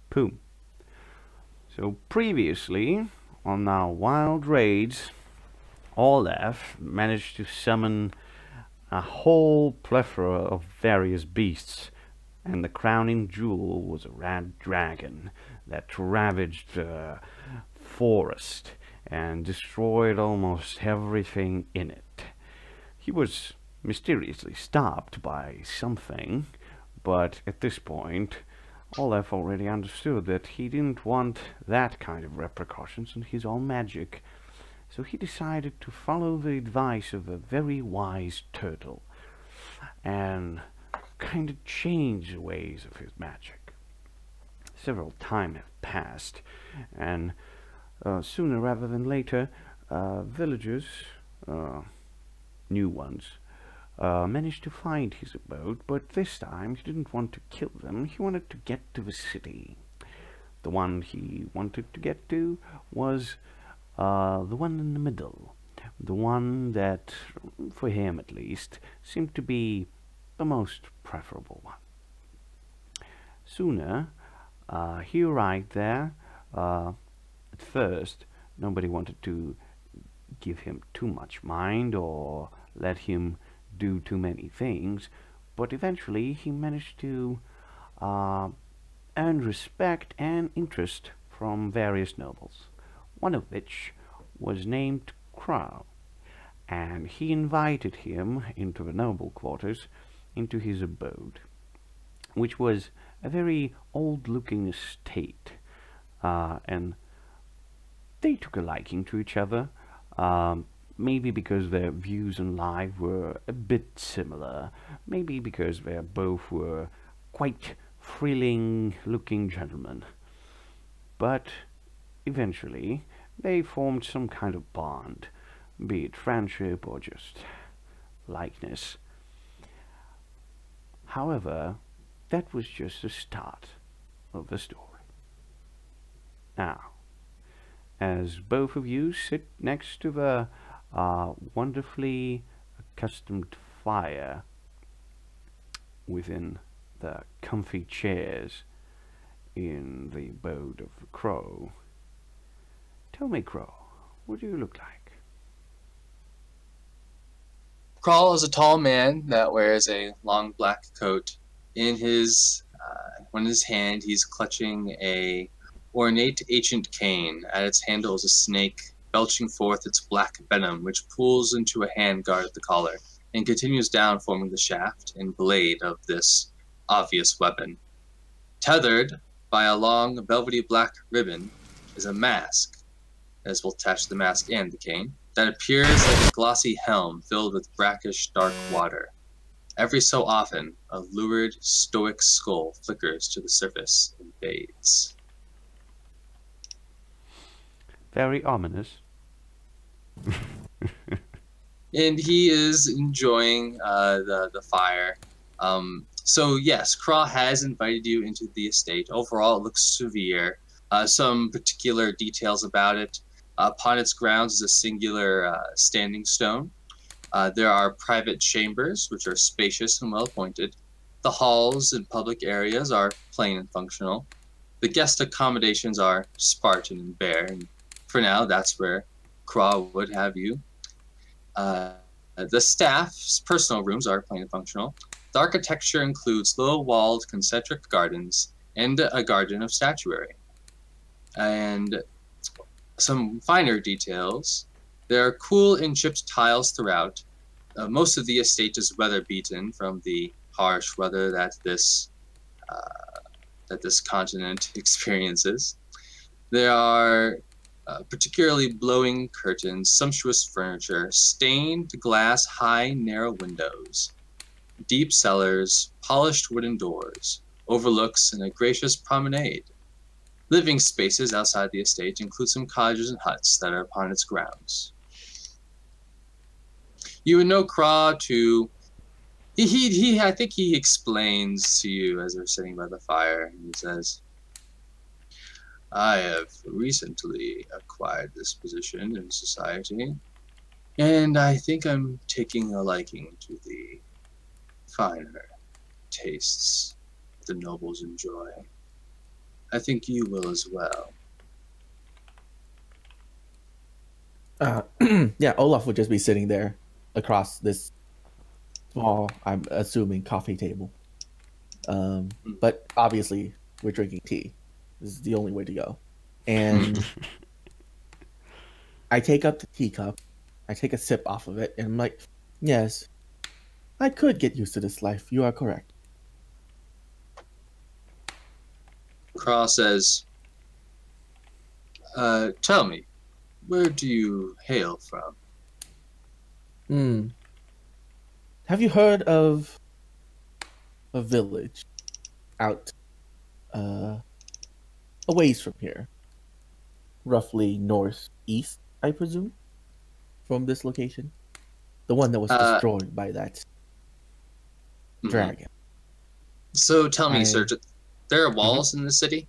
Boom. So previously, on our wild raids, Olaf managed to summon a whole plethora of various beasts, and the crowning jewel was a red dragon that ravaged the forest and destroyed almost everything in it. He was mysteriously stopped by something, but at this point Olaf already understood that he didn't want that kind of repercussions on his own magic, so he decided to follow the advice of a very wise turtle and kind of change the ways of his magic. Several time have passed, and sooner rather than later, villagers, new ones, managed to find his abode, but this time he didn't want to kill them. He wanted to get to the city. The one he wanted to get to was the one in the middle, the one that, for him at least, seemed to be the most preferable one. Sooner, he arrived there. At first, nobody wanted to give him too much mind or let him do too many things, but eventually he managed to earn respect and interest from various nobles, one of which was named Crow, and he invited him into the noble quarters, into his abode, which was a very old-looking estate, and they took a liking to each other, maybe because their views on life were a bit similar, maybe because they both were quite thrilling-looking gentlemen. But eventually they formed some kind of bond, be it friendship or just likeness. However, that was just the start of the story. Now, as both of you sit next to the wonderfully accustomed fire within the comfy chairs in the abode of the Crow, tell me, Crow, what do you look like? Crawl is a tall man that wears a long black coat. In his hand, he's clutching a ornate ancient cane. At its handle is a snake, belching forth its black venom, which pulls into a handguard at the collar and continues down, forming the shaft and blade of this obvious weapon. Tethered by a long, velvety black ribbon is a mask, as will attach the mask and the cane, that appears like a glossy helm filled with brackish dark water. Every so often, a lurid, stoic skull flickers to the surface and fades. Very ominous. And he is enjoying the fire. So yes, Craw has invited you into the estate. Overall, it looks severe. Some particular details about it. Upon its grounds is a singular standing stone. There are private chambers, which are spacious and well appointed. The halls and public areas are plain and functional. The guest accommodations are Spartan and bare, and for now, that's where Craw would have you. The staff's personal rooms are plain and functional. The architecture includes low-walled concentric gardens and a garden of statuary. And some finer details. There are cool and chipped tiles throughout. Most of the estate is weather-beaten from the harsh weather that this continent experiences. There are particularly blowing curtains, sumptuous furniture, stained glass high, narrow windows, deep cellars, polished wooden doors, overlooks, and a gracious promenade. Living spaces outside the estate include some cottages and huts that are upon its grounds. You would know Craw to... I think he explains to you as they're sitting by the fire, and he says, I have recently acquired this position in society, and I think I'm taking a liking to the finer tastes the nobles enjoy. I think you will as well. Yeah, Olaf would just be sitting there across this small, I'm assuming, coffee table. But obviously, we're drinking tea. This is the only way to go. And I take up the teacup, I take a sip off of it, and I'm like, yes, I could get used to this life. You are correct. Craw says, tell me, where do you hail from? Have you heard of a village out a ways from here? Roughly northeast, I presume, from this location? The one that was destroyed by that dragon. So tell me, Surge, there are walls in the city?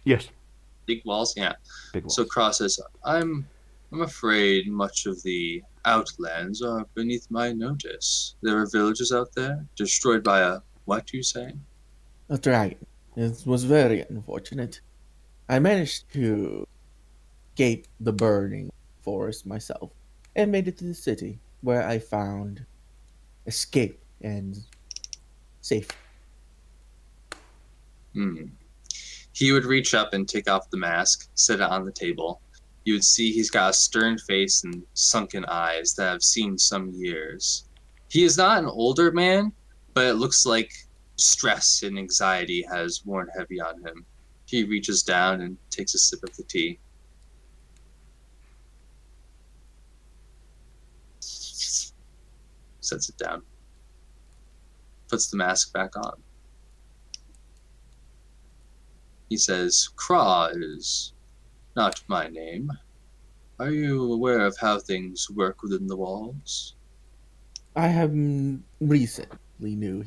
Yes. Big walls? Yeah. Big walls. So Craw says, I'm afraid much of the outlands are beneath my notice. There are villages out there, destroyed by a, what you say? A dragon. It was very unfortunate. I managed to escape the burning forest myself and made it to the city, where I found escape and safety. He would reach up and take off the mask, set it on the table. You would see he's got a stern face and sunken eyes that have seen some years. He is not an older man, but it looks like stress and anxiety has worn heavy on him. He reaches down and takes a sip of the tea. Sets it down. Puts the mask back on. He says, Craw is not my name. Are you aware of how things work within the walls? I have recently new,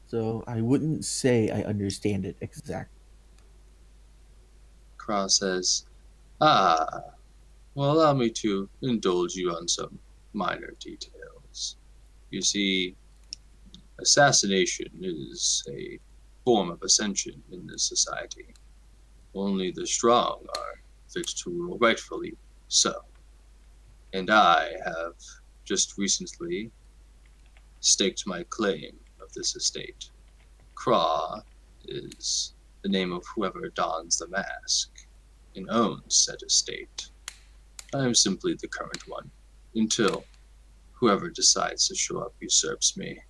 so I wouldn't say I understand it exactly. Craw says, well, allow me to indulge you on some minor details. You see, assassination is a form of ascension in this society. Only the strong are fit to rule, rightfully so. And I have just recently staked my claim of this estate. Craw is the name of whoever dons the mask and owns said estate. I am simply the current one, until whoever decides to show up usurps me.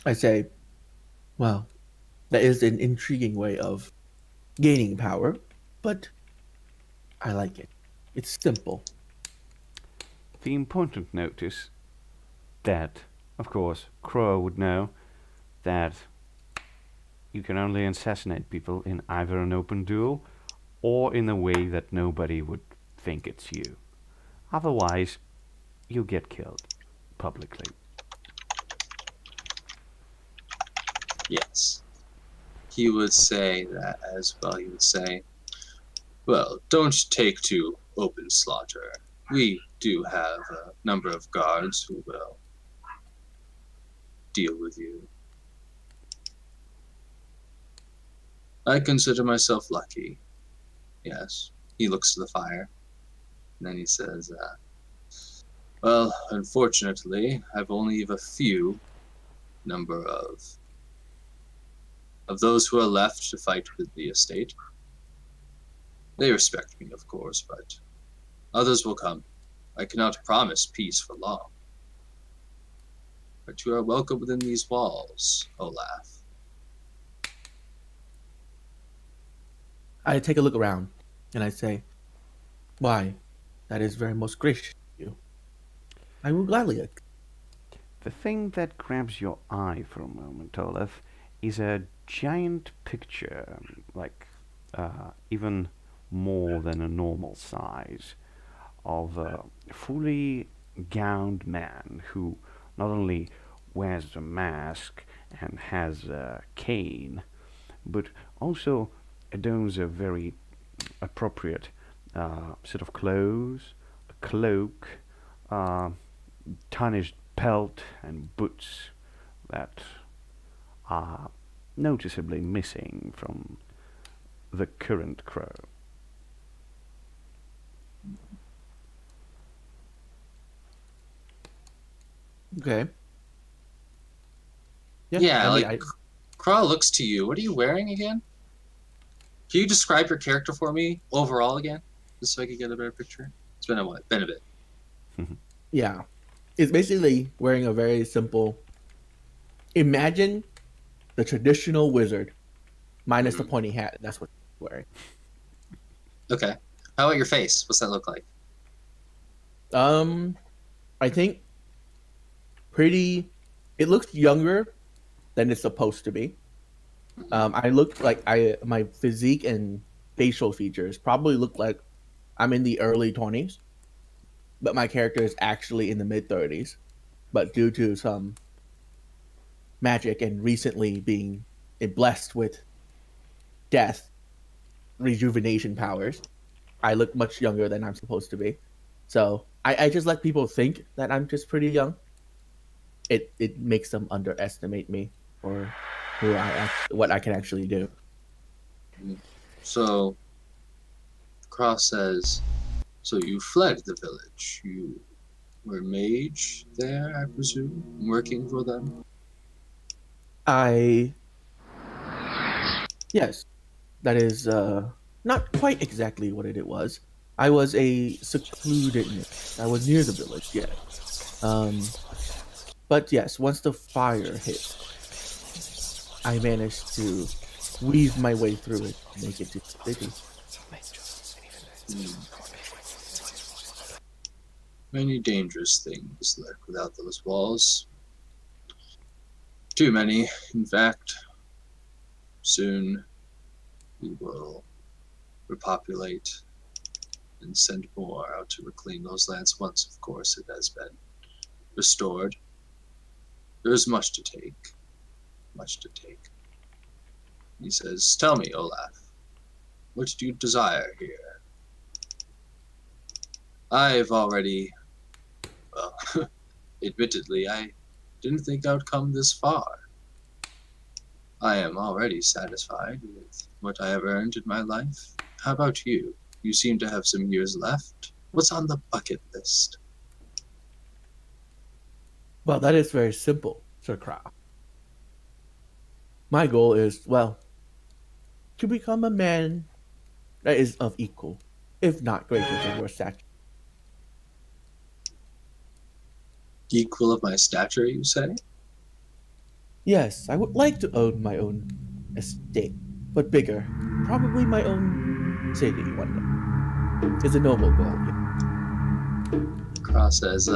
I say, well, that is an intriguing way of gaining power, but I like it. It's simple. The important note is that, of course, Crow would know that you can only assassinate people in either an open duel or in a way that nobody would think it's you. Otherwise, you get killed publicly. Yes. He would say that as well. He would say, well, don't take to open slaughter. We do have a number of guards who will deal with you. I consider myself lucky. Yes. He looks to the fire. And then he says, well, unfortunately, I've only a few number of those who are left to fight with the estate. They respect me, of course, but others will come. I cannot promise peace for long. But you are welcome within these walls, Olaf. I take a look around, and I say, why, that is very most gracious of you. I will gladly. The thing that grabs your eye for a moment, Olaf, is a giant picture, like even more than a normal size, of a fully gowned man who not only wears a mask and has a cane, but also adorns a very appropriate set of clothes, a cloak, tarnished belt and boots that are noticeably missing from the current crow. Okay. Yeah, I mean, like, Craw looks to you. What are you wearing again? Can you describe your character for me overall again? Just so I can get a better picture. It's been a bit. yeah. It's basically wearing a very simple. Imagine the traditional wizard, minus the pointy hat. That's what he's wearing. Okay. How about your face? What's that look like? I think pretty. It looks younger than it's supposed to be. I look like my physique and facial features probably look like I'm in the early 20s, but my character is actually in the mid 30s. But due to some magic and recently being blessed with death rejuvenation powers, I look much younger than I'm supposed to be. So I just let people think that I'm just pretty young. It makes them underestimate me or what I can actually do. So, Cross says, so you fled the village. You were mage there, I presume, working for them? Yes, that is not quite exactly what it was. I was a secluded mage. I was near the village, yeah. But yes, once the fire hit, I managed to weave my way through it and make it to the city. Many dangerous things lurk without those walls. Too many, in fact. Soon we will repopulate and send more out to reclaim those lands once, of course, it has been restored. There is much to take. Much to take. He says, tell me, Olaf, what do you desire here? I've already, well, admittedly, I didn't think I would come this far. I am already satisfied with what I have earned in my life. How about you? You seem to have some years left. What's on the bucket list? Well, that is very simple, Sir Crow. My goal is, well, to become a man that is of equal, if not greater than your stature. Equal of my stature, you say? Yes, I would like to own my own estate, but bigger. Probably my own city one day. It's a noble goal. Cross says,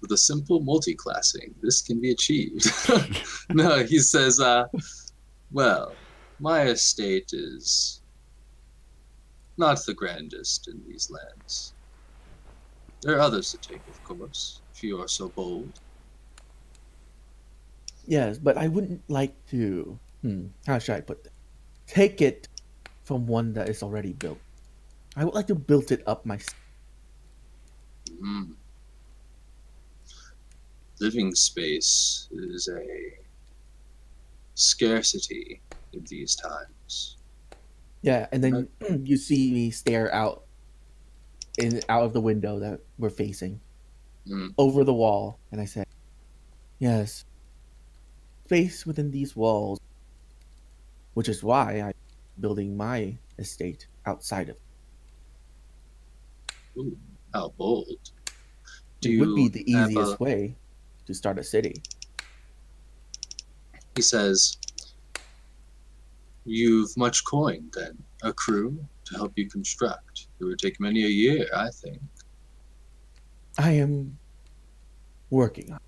with a simple multi-classing, this can be achieved. No, he says, well, my estate is not the grandest in these lands. There are others to take, of course, if you are so bold. Yes, but I wouldn't like to, how should I put that? Take it from one that is already built. I would like to build it up myself. Living space is a scarcity in these times. Yeah, and then you see me stare out of the window that we're facing over the wall, and I said, yes, space within these walls, which is why I'm building my estate outside of it. Ooh, how bold. It would be the easiest way to start a city. He says, you've much coin then, a crew to help you construct. It would take many a year, I think. I am working on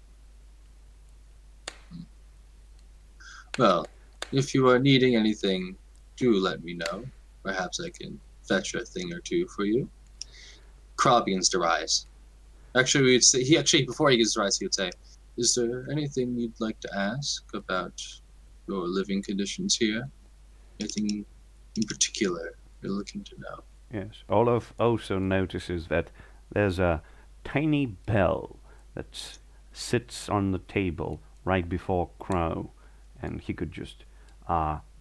it. Well, if you are needing anything, do let me know. Perhaps I can fetch a thing or two for you. Craw begins to rise. Actually, we would say, before he gets to rise, he would say, is there anything you'd like to ask about your living conditions here? Anything in particular you're looking to know? Yes, Olaf also notices that there's a tiny bell that sits on the table right before Crow, and he could just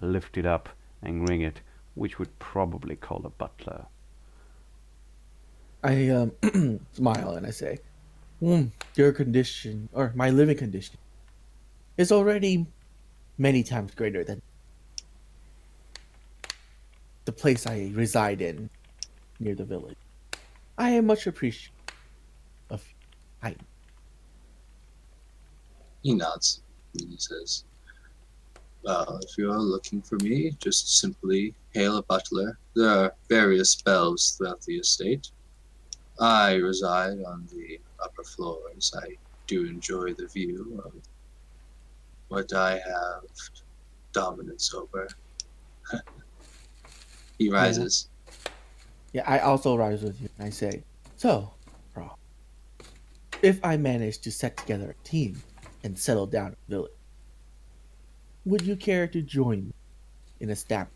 lift it up and ring it, which would probably call a butler. I smile and I say, your condition, or my living condition, is already many times greater than the place I reside in near the village. I am much appreciative of I He nods and he says, "Well, if you are looking for me, just simply hail a butler. There are various bells throughout the estate. I reside on the upper floors. I do enjoy the view of what I have dominance over." He rises. Yeah, I also rise with you and I say, so, Ra, if I manage to set together a team and settle down in the village, would you care to join me in a stamp?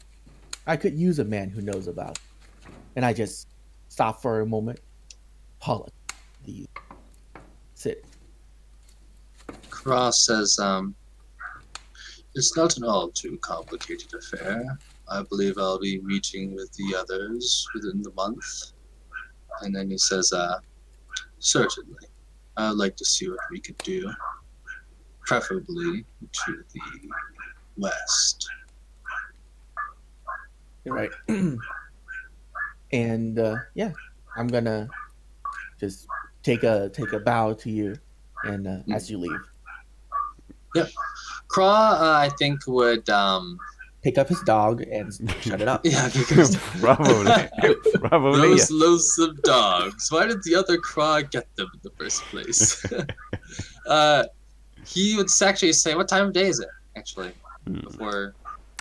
I could use a man who knows about it. And I just stop for a moment, politics, the city. Cross says, "It's not an all too complicated affair. I believe I'll be meeting with the others within the month." And then he says, "Certainly. I'd like to see what we could do, preferably to the west." Right. And yeah, I'm gonna just take a bow to you and as you leave. Yep. Craw, I think, would Pick up his dog and shut it up. yeah, because Probably. Probably. those loathsome dogs. Why did the other Craw get them in the first place? He would actually say, "What time of day is it?" Actually, before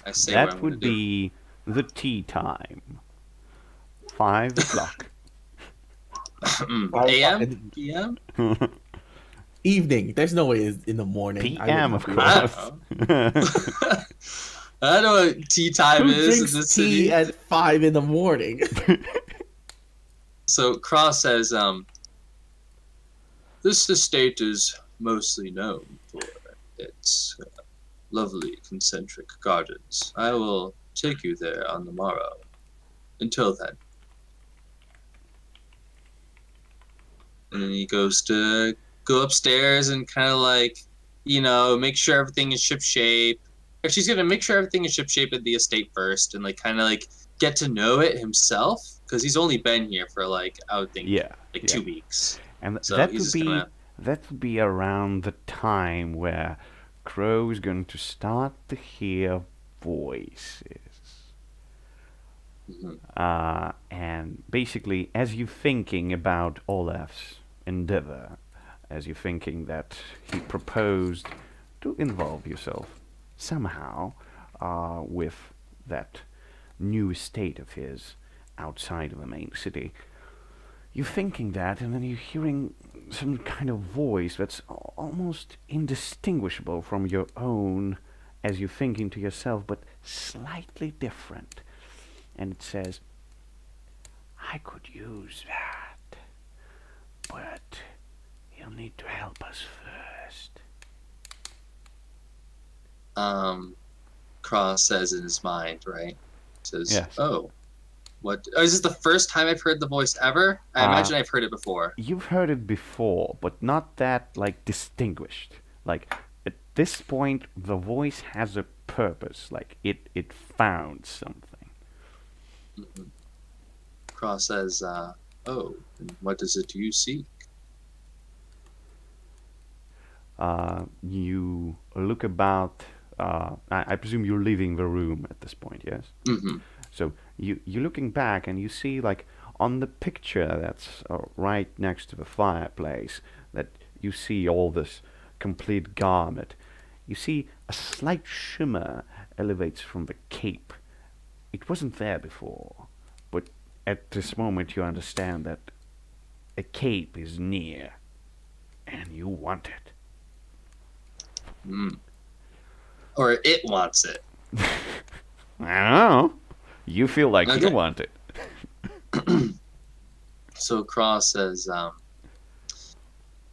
I say what That I'm would gonna do. be the tea time. 5 o'clock. AM? PM? Evening. There's no way it's in the morning. PM, of I course. I don't know what tea time Who is in drinks this tea city. at 5 in the morning? So Cross says, "This estate is mostly known for its lovely concentric gardens. I will take you there on the morrow. Until then." And then he goes to go upstairs and kind of like, make sure everything is shipshape. Or she's going to make sure everything is shipshape at the estate first and like kind of like get to know it himself because he's only been here for like, I would think, Yeah. 2 weeks. And So that he's would just be gonna- that would be around the time where Crow is going to start to hear voices. Mhm. And basically, as you're thinking about Olaf's endeavor, as you're thinking that he proposed to involve yourself somehow with that new estate of his outside of the main city, you're thinking that, and then you're hearing some kind of voice that's almost indistinguishable from your own as you're thinking to yourself, but slightly different. And it says, "I could use that, but you'll need to help us first." Cross says in his mind, right? Says, Yes. "Oh, what? Oh, is this the first time I've heard the voice ever? I imagine I've heard it before." You've heard it before, but not that, like, distinguished. Like, at this point, the voice has a purpose. Like, it found something. Mhm. Cross says, "Oh, and what is it you seek?" You look about. I presume you're leaving the room at this point, yes? Mm-hmm. So you're looking back and you see, like, on the picture that's right next to the fireplace, that you see all this complete garment. You see a slight shimmer elevates from the cape. It wasn't there before, but at this moment you understand that a cape is near, and you want it. Mm. Or it wants it. I don't know. You feel like Okay. you want it. So Cross says,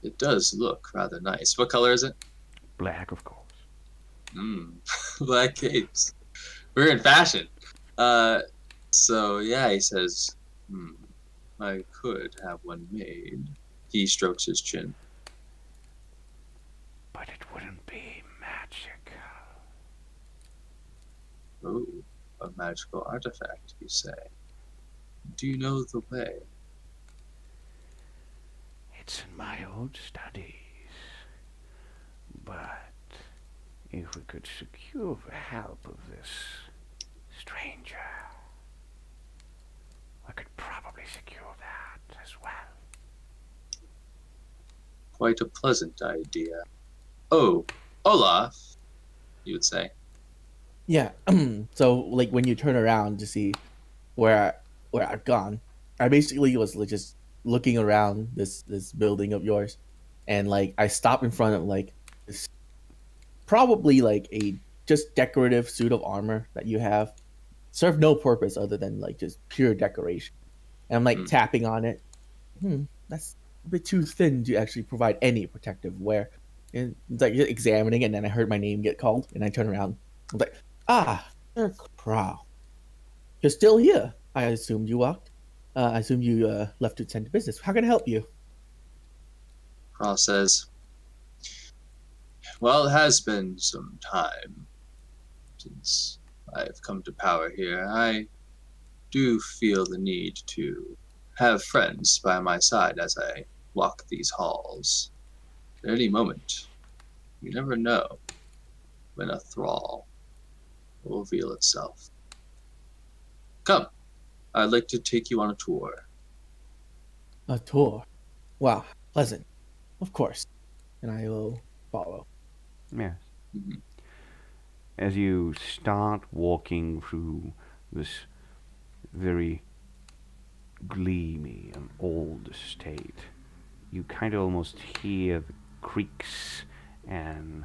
"It does look rather nice. What color is it?" Black, of course. Black capes. We're in fashion. So yeah, he says, I could have one made. He strokes his chin. But it wouldn't be magic. Oh, a magical artifact, you say. Do you know the way? It's in my old studies. But if we could secure the help of this stranger, I could probably secure that as well. Quite a pleasant idea. Oh, Olaf, you would say. Yeah. So like when you turn around to see where I've gone, I basically was like just looking around this building of yours, and like I stopped in front of like this probably like a just decorative suit of armor that you have, serve no purpose other than like just pure decoration. And I'm like tapping on it. That's a bit too thin to actually provide any protective wear. And it's like just examining it, and then I heard my name get called, and I turn around. I was like, Sir Crow. You're still here. I assumed you walked. I assumed you left to attend to business. How can I help you? Crow says, well, it has been some time since I've come to power here. I do feel the need to have friends by my side as I walk these halls. At any moment, you never know when a thrall will reveal itself. Come, I'd like to take you on a tour. A tour? Wow, pleasant. Of course. And I will follow. Yes. As you start walking through this very gleamy and old estate, you kind of almost hear the creaks and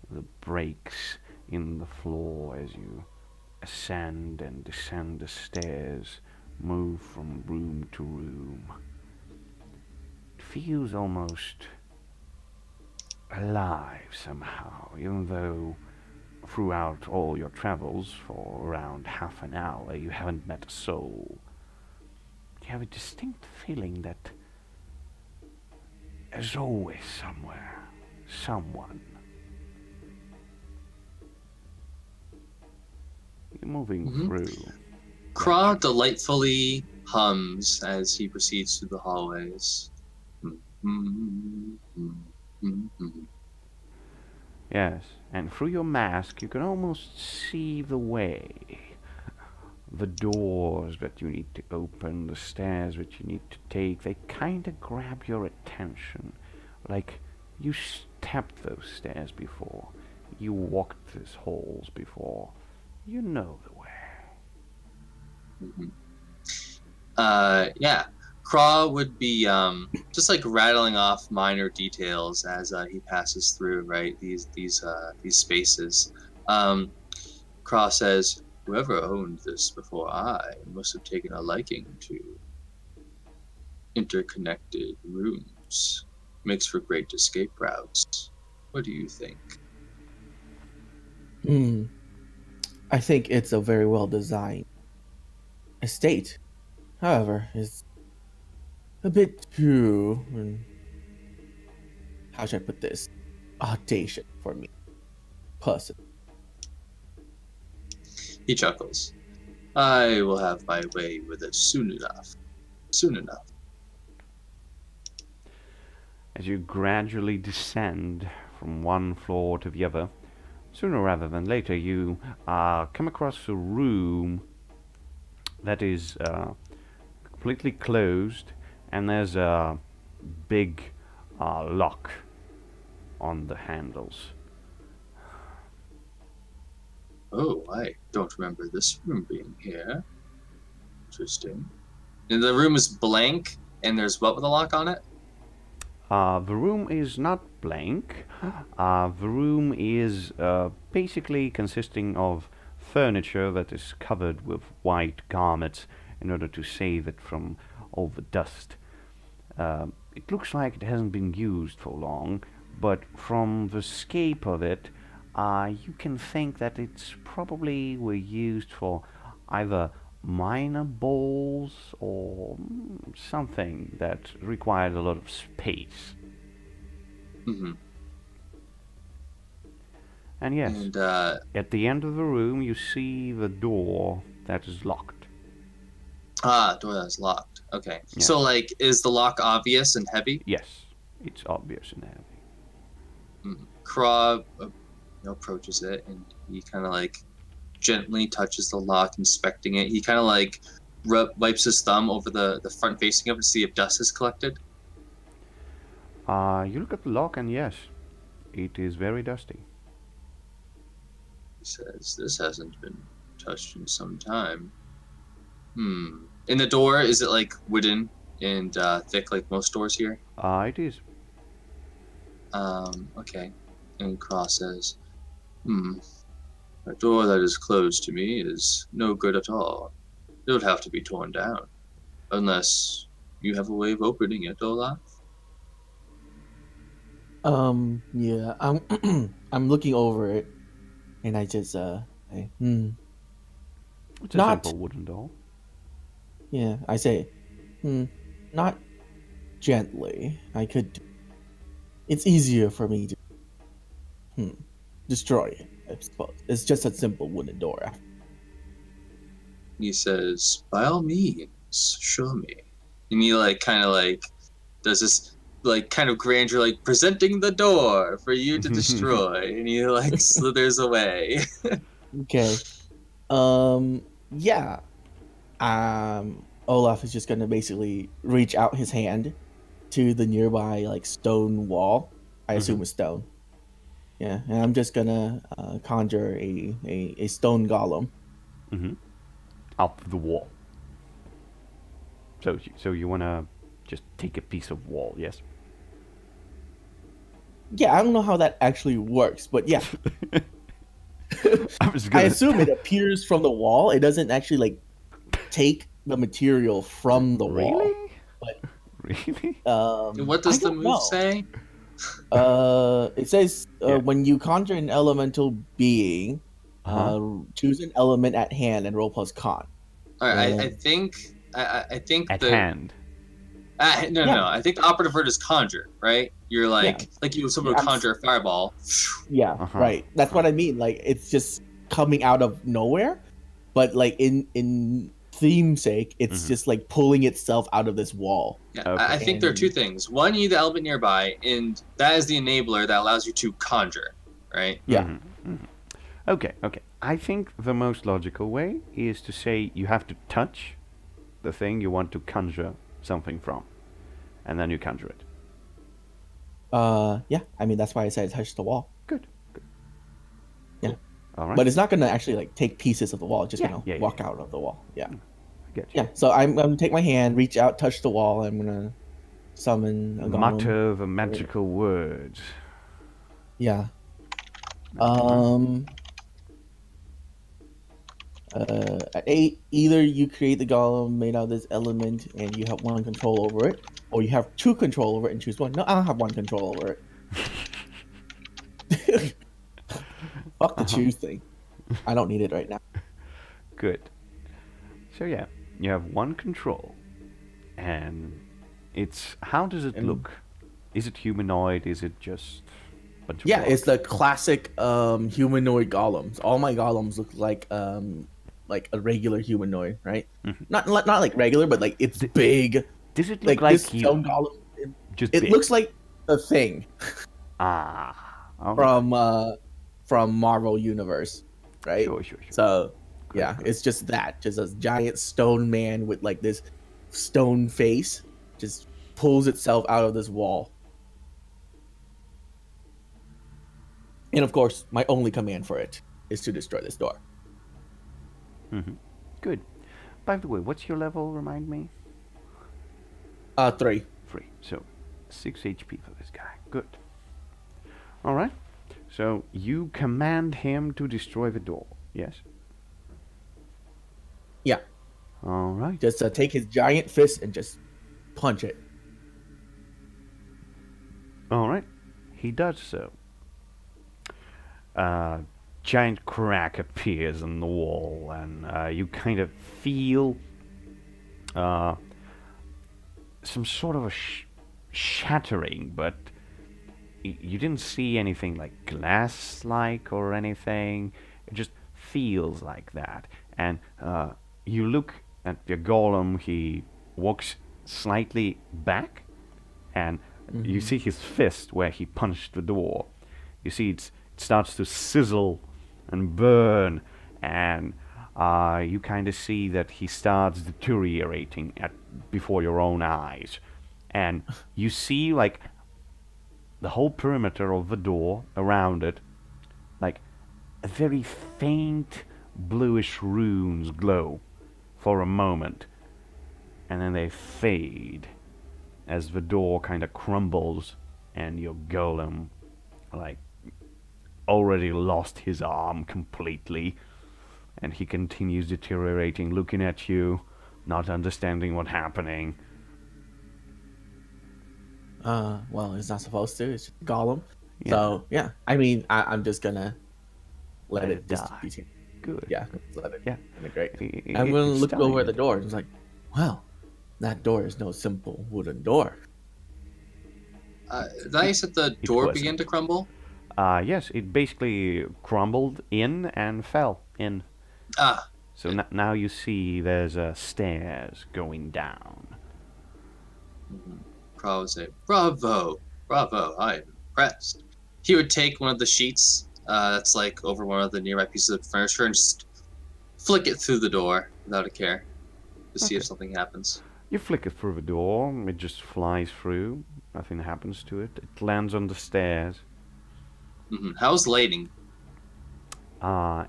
the breaks in the floor as you ascend and descend the stairs, move from room to room. It feels almost alive somehow, even though throughout all your travels for around half an hour you haven't met a soul. You have a distinct feeling that there's always somewhere, someone. You're moving through. Craw delightfully hums as he proceeds through the hallways. Yes, and through your mask you can almost see the way. The doors that you need to open, the stairs that you need to take, they kind of grab your attention. Like you stepped those stairs before. You walked these halls before. You know the way. Yeah. Craw would be just like rattling off minor details as he passes through, right? These spaces. Craw says, whoever owned this before I must have taken a liking to interconnected rooms. Makes for great escape routes. What do you think? I think it's a very well designed estate. However, it's a bit too, how should I put this, audacious for me, personally. He chuckles. I will have my way with it soon enough. Soon enough. As you gradually descend from one floor to the other, sooner rather than later you come across a room that is completely closed, and there's a big lock on the handles. Oh, I don't remember this room being here. Interesting. And the room is blank, and there's what with a lock on it? The room is not blank. The room is basically consisting of furniture that is covered with white garments in order to save it from all the dust. It looks like it hasn't been used for long, but from the shape of it, you can think that it's probably were used for either minor balls or something that required a lot of space. Mm-hmm. And yes, And at the end of the room you see the door that is locked. door that's locked. Okay. Yes. So like, is the lock obvious and heavy? Yes, it's obvious and heavy. Craw approaches it, and he kind of like gently touches the lock, inspecting it. He kind of like wipes his thumb over the front facing of it to see if dust is collected. You look at the lock and yes, it is very dusty. He says, "This hasn't been touched in some time." In the door, is it like wooden and thick like most doors here? It is. Okay. And Craw says, a door that is closed to me is no good at all. It would have to be torn down. Unless you have a way of opening it, Olaf? Yeah, I'm looking over it, and I just, say, It's a Not- simple wooden door. yeah, I say, not gently. I could, it's easier for me to, destroy it, I suppose. It's just a simple wooden door. He says, by all means, show me. And he like kind of like does this like kind of grandeur, like presenting the door for you to destroy, and he like slithers away. Okay. Yeah. Olaf is just gonna basically reach out his hand to the nearby like stone wall. I assume it's stone. Yeah, and I'm just gonna conjure a stone golem. Up the wall. So you wanna just take a piece of wall, yes? Yeah, I don't know how that actually works, but yeah, I was I gonna assume it appears from the wall. It doesn't actually like take the material from the wall. Really? But Really? What does I the don't move know. say? It says Yeah. when you conjure an elemental being, choose an element at hand and roll plus con. All right, Yeah. I think At the hand. no, Yeah. no. I think the operative word is conjure, right? You're like Yeah. like you someone would Yeah, I'm- conjure a fireball. Yeah, right. That's what I mean. Like it's just coming out of nowhere, but like in theme's sake, it's just like pulling itself out of this wall. Yeah, Okay. I think there are two And- things. One, you need the element nearby, and that is the enabler that allows you to conjure, right? Yeah. Okay. I think the most logical way is to say you have to touch the thing you want to conjure something from, and then you conjure it. Yeah. I mean that's why I said touch the wall. Good. Yeah. All right. But it's not gonna actually like take pieces of the wall. It's just Yeah, gonna yeah, walk out of the wall. Yeah. I get you. Yeah. So I'm gonna take my hand, reach out, touch the wall. I'm gonna summon a golem. Mutter the magical words. Yeah. At 8, either you create the golem made out of this element and you have one control over it, or you have 2 control over it and choose one. No, I'll have 1 control over it. Fuck the choose thing. I don't need it right now. Good. So yeah, you have one control, and it's how does it look? Is it humanoid? Is it just a bunch of Yeah, rock? it's the classic humanoid golems. All my golems look like a regular humanoid, right? Not like regular, but like it's big. Does it look Like this you? stone golem. Just It big? looks like a thing okay. from Marvel Universe, right? Sure. So yeah, it's just that, just a giant stone man with like this stone face, just pulls itself out of this wall. And of course, my only command for it is to destroy this door. Good. By the way, what's your level? Remind me. 3. 3. So 6 HP for this guy. Good. All right. So you command him to destroy the door. Yes. Yeah, All right. just take his giant fist and just punch it. All right. he does so. A giant crack appears in the wall, and you kind of feel some sort of a shattering, but you didn't see anything like glass-like or anything. It just feels like that. And you look at your golem. He walks slightly back, and you see his fist where he punched the door. You see it starts to sizzle and burn, and you kind of see that he starts deteriorating before your own eyes. And you see, like, the whole perimeter of the door around it, like, a very faint bluish runes glow for a moment, and then they fade as the door kind of crumbles, and your golem, like, already lost his arm completely, and he continues deteriorating, looking at you, not understanding what's happening. Well, it's not supposed to. It's just a golem. Yeah. So, yeah. I mean, I'm just gonna let it just die. be. Good. Yeah, let it. Yeah. Great. I'm gonna look over at the door. It's like, well, that door is no simple wooden door. Then you said the door wasn't. began to crumble? Yes, it basically crumbled in and fell in. Ah. So now you see there's stairs going down. Crow would say, bravo, bravo, I am impressed. He would take one of the sheets that's like over one of the nearby pieces of furniture and just flick it through the door without a care to see if something happens. You flick it through the door, it just flies through, nothing happens to it. It lands on the stairs. How's lighting?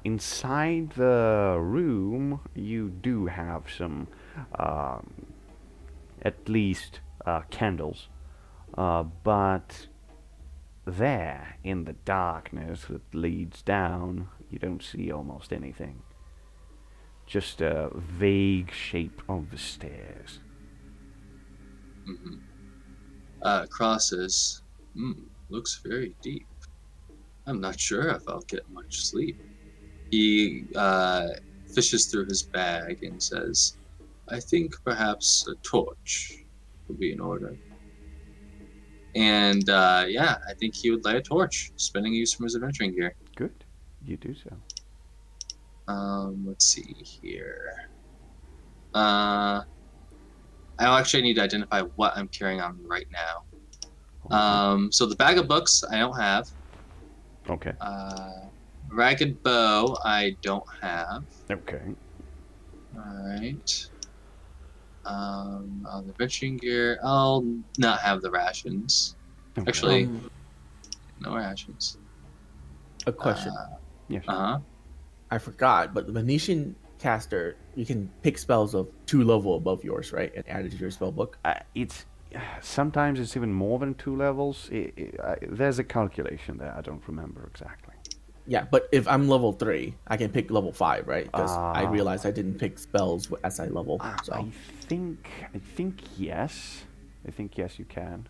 Inside the room, you do have some, at least, candles. But there, in the darkness that leads down, you don't see almost anything. Just a vague shape of the stairs. Crosses. Looks very deep. I'm not sure if I'll get much sleep. He fishes through his bag and says, I think perhaps a torch would be in order. And yeah, I think he would light a torch, spending use from his adventuring gear. Good. You do so. Let's see here. I actually need to identify what I'm carrying on right now. So the bag of books I don't have. Okay. Ragged bow I don't have. Okay. Alright. On the adventuring gear, I'll not have the rations. Okay. Actually, no rations. A question. Yes. I forgot, but the Venetian caster, you can pick spells of 2 level above yours, right? And add it to your spell book. It's sometimes it's even more than 2 levels. There's a calculation there. I don't remember exactly. Yeah, but if I'm level 3, I can pick level 5, right? Because I realized I didn't pick spells as I level. So I think yes. I think yes, you can.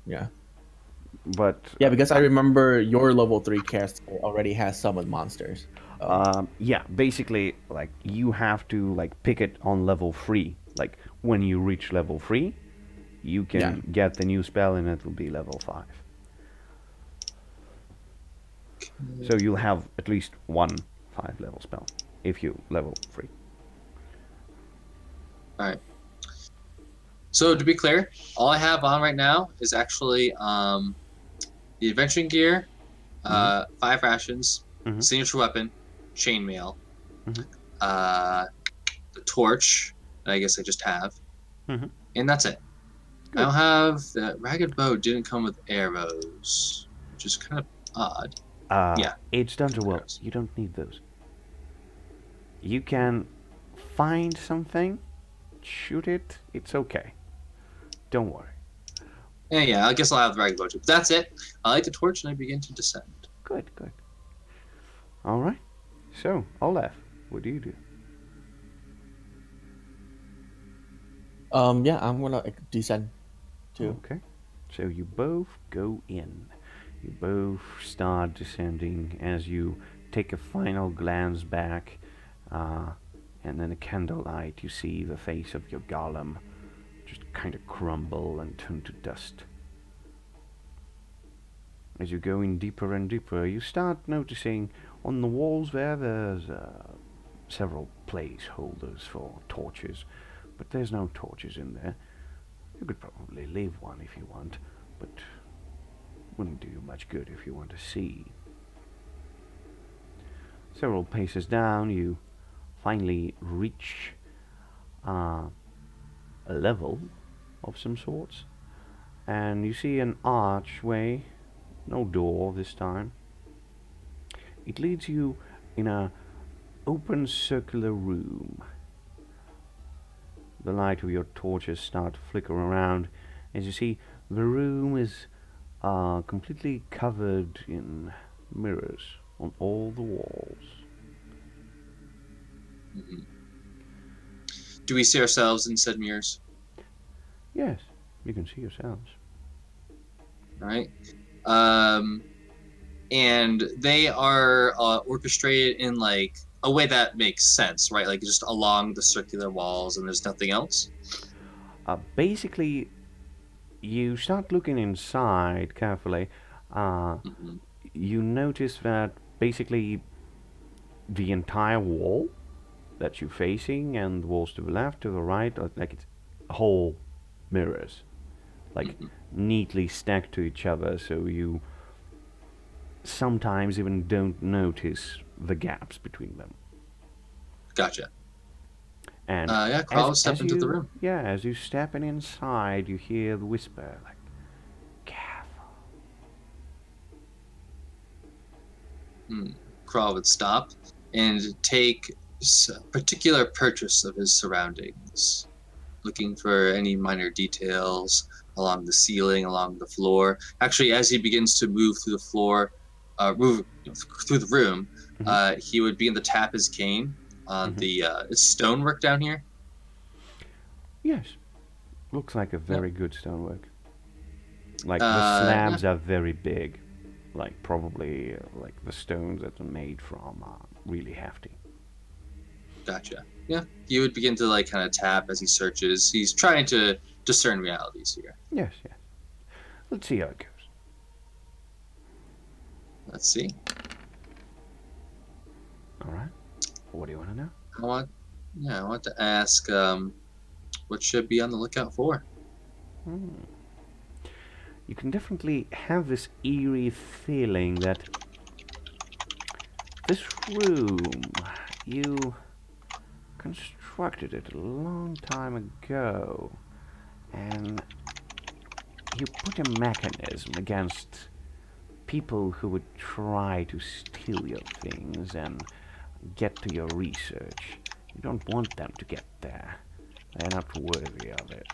yeah. But Yeah, because I remember your level 3 caster already has summoned monsters. yeah, basically, like, you have to, like, pick it on level 3. Like, when you reach level 3, you can get the new spell and it will be level 5. So you'll have at least one 5-level spell if you level 3. Alright. So to be clear, all I have on right now is actually the adventuring gear, 5 rations, signature weapon, chainmail, the torch that I guess I just have, and that's it. Good. I don't have the ragged bow. Didn't come with arrows, which is kind of odd. Yeah, it's done to well. You don't need those. You can find something, shoot it. It's okay. Don't worry. Yeah, I guess I'll have the ragged bow too. But that's it. I light the torch and I begin to descend. Good, good. All right. So, Olaf, what do you do? Yeah, I'm gonna descend too. Okay. So you both go in. You both start descending as you take a final glance back, and in the candlelight you see the face of your golem just kind of crumble and turn to dust. As you go in deeper and deeper, you start noticing on the walls there's several placeholders for torches, but there's no torches in there. You could probably leave one if you want, but wouldn't do you much good if you want to see. Several paces down, you finally reach a level of some sorts, and you see an archway, no door this time. It leads you in a open circular room. The light of your torches start to flicker around as you see the room is completely covered in mirrors on all the walls. Mm-hmm. Do we see ourselves in said mirrors? Yes, you can see yourselves. All right. And they are orchestrated in like a way that makes sense, right? Like just along the circular walls, and there's nothing else. Basically, you start looking inside carefully. You notice that basically the entire wall that you're facing and the walls to the left, to the right, are like it's whole mirrors, like neatly stacked to each other, so you sometimes even don't notice the gaps between them. Gotcha. And yeah, Carl, step into the room. Yeah, as you stepping inside, you hear the whisper, like, careful. Carl would stop and take particular purchase of his surroundings, looking for any minor details along the ceiling, along the floor. Actually, as he begins to move through the floor, move through the room, he would begin to tap his cane on the stonework down here. Yes, looks like a very good stonework. Like the slabs are very big, like probably like the stones that are made from are really hefty. Gotcha. Yeah, he would begin to like kind of tap as he searches. He's trying to discern realities here. Yes, yes. Let's see how it goes. Let's see. All right. What do you want to know? I want to ask, what should be on the lookout for? You can definitely have this eerie feeling that this room, you constructed it a long time ago, and you put a mechanism against people who would try to steal your things and get to your research. You don't want them to get there. They're not worthy of it.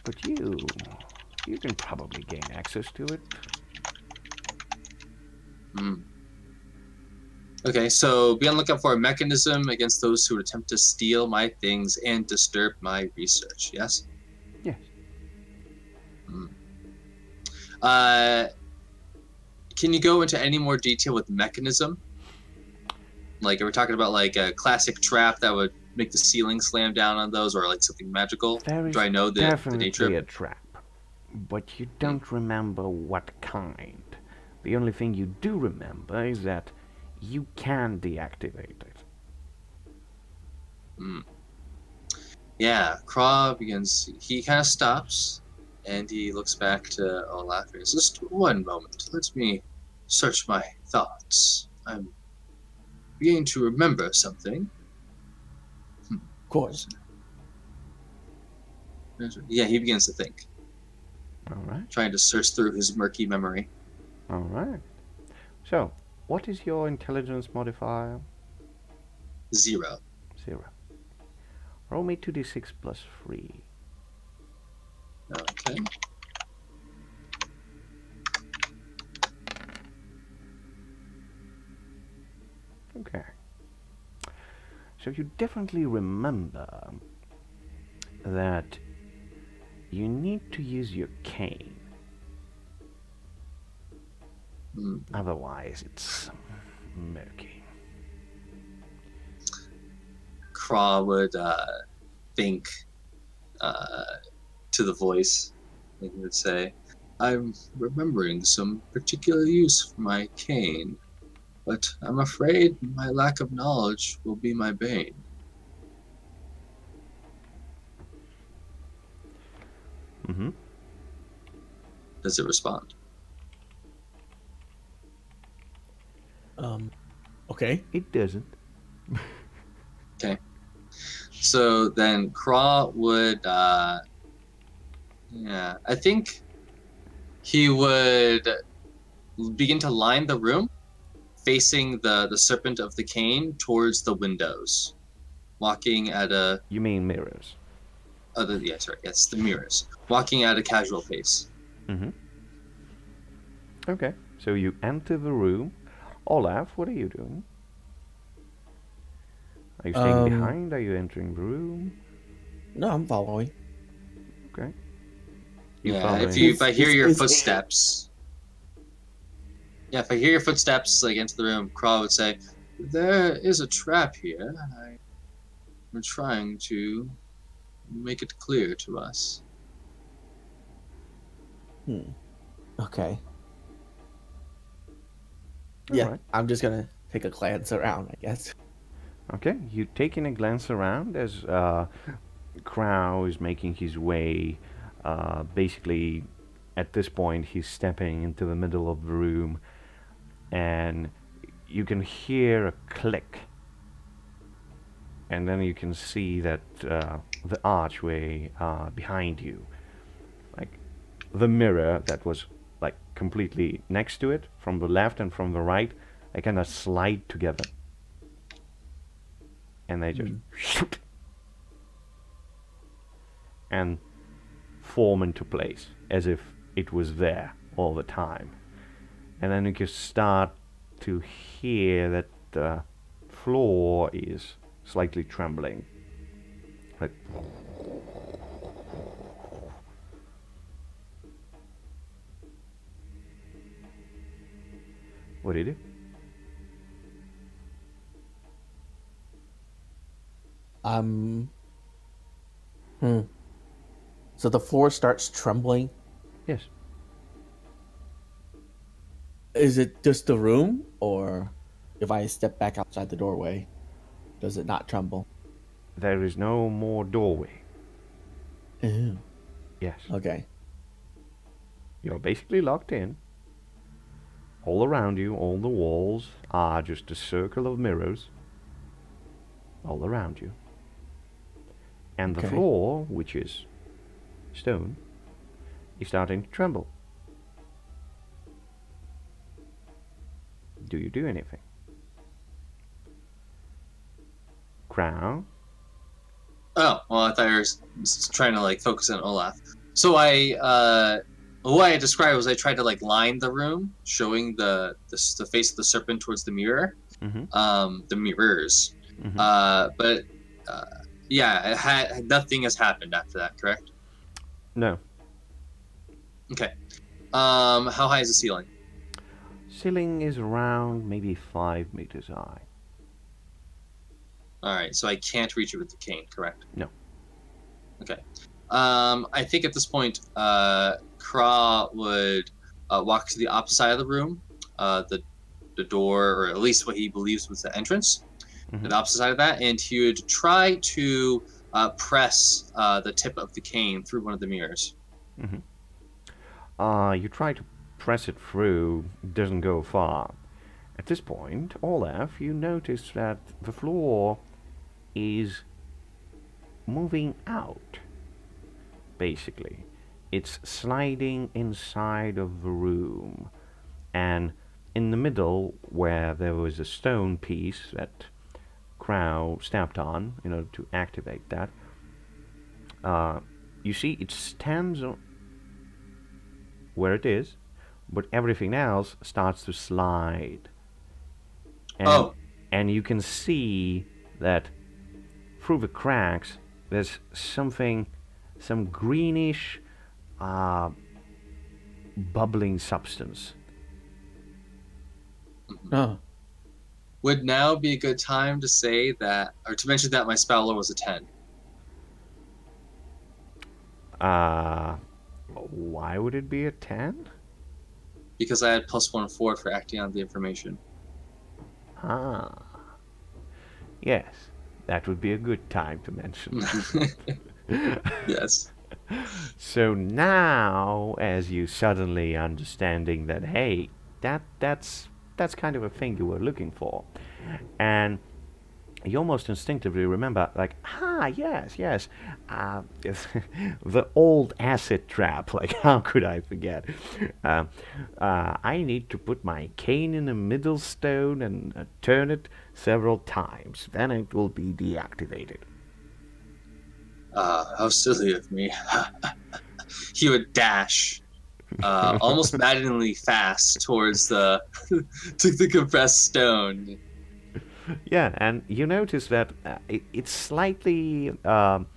But you can probably gain access to it. Okay, so be on the lookout for a mechanism against those who would attempt to steal my things and disturb my research, yes? Yes. Can you go into any more detail with mechanism? Like, are we talking about like a classic trap that would make the ceiling slam down on those, or like something magical? Do I know the nature of definitely a trap, but you don't remember what kind. The only thing you do remember is that you can deactivate it. Yeah, Craw begins. He kind of stops, and he looks back to Olaf and says, "Just one moment. Let me search my thoughts. I'm beginning to remember something." Of course. Yeah, he begins to think. All right. Trying to search through his murky memory. All right. So, what is your intelligence modifier? 0. 0. Roll me 2d6 plus 3. Okay. Okay. So you definitely remember that You need to use your cane. Otherwise, it's murky. Craw would think to the voice. He would say, I'm remembering some particular use for my cane, but I'm afraid my lack of knowledge will be my bane. Mm-hmm. Does it respond? Okay. It doesn't. Okay. So then Craw would, I think he would begin to line the room facing the serpent of the cane towards the windows, walking at a... You mean mirrors? Yes, the mirrors. Walking at a casual pace. Mm-hmm. Okay, so you enter the room. Olaf, what are you doing? Are you staying behind? Are you entering the room? No, I'm following. Okay. If I hear your footsteps... Yeah, if I hear your footsteps like into the room, Craw would say, there is a trap here. I'm trying to make it clear to us. Okay. All right. I'm just gonna take a glance around, I guess. Okay, you taking a glance around as Crow is making his way. Basically, at this point, he's stepping into the middle of the room, and you can hear a click. And then you can see that the archway behind you, like the mirror that was like completely next to it, from the left and from the right, they kind of slide together. And they just shoot and form into place as if it was there all the time. And then you can start to hear that the floor is slightly trembling. Like what did it? So the floor starts trembling. Yes. Is it just the room, or if I step back outside the doorway, does it not tremble? There is no more doorway. Ew. Yes. Okay. You're basically locked in. All around you, all the walls are just a circle of mirrors. All around you. And the floor, which is stone, is starting to tremble. Do you do anything? Crown? Oh, well, I thought you were trying to like focus on Olaf. So what I described was I tried to like line the room, showing the face of the serpent towards the mirror, the mirrors. But nothing has happened after that, correct? No. Okay. How high is the ceiling? Ceiling is around maybe 5 meters high. All right, so I can't reach it with the cane, correct? No. Okay. I think at this point, Craw would walk to the opposite side of the room, the door, or at least what he believes was the entrance, the opposite side of that, and he would try to press the tip of the cane through one of the mirrors. You try to press it through, it doesn't go far. At this point, Olaf, you notice that the floor is moving out. Basically, it's sliding inside of the room, and in the middle, where there was a stone piece that Crow stepped on in order to activate that, you see it stands where it is, but everything else starts to slide. And you can see that through the cracks there's some greenish bubbling substance. Oh, Would now be a good time to say that, or to mention that my spell roll was a 10? Why would it be a 10? Because I had +1 forward for acting on the information. Ah. Yes, that would be a good time to mention. Yes. So now, as you suddenly understanding that, hey, that's kind of a thing you were looking for, and you almost instinctively remember, like, yes, the old acid trap. Like, how could I forget? I need to put my cane in a middle stone and turn it several times. Then it will be deactivated. How silly of me. He would dash almost maddeningly fast towards the to the compressed stone. Yeah, and you notice that it's slightly out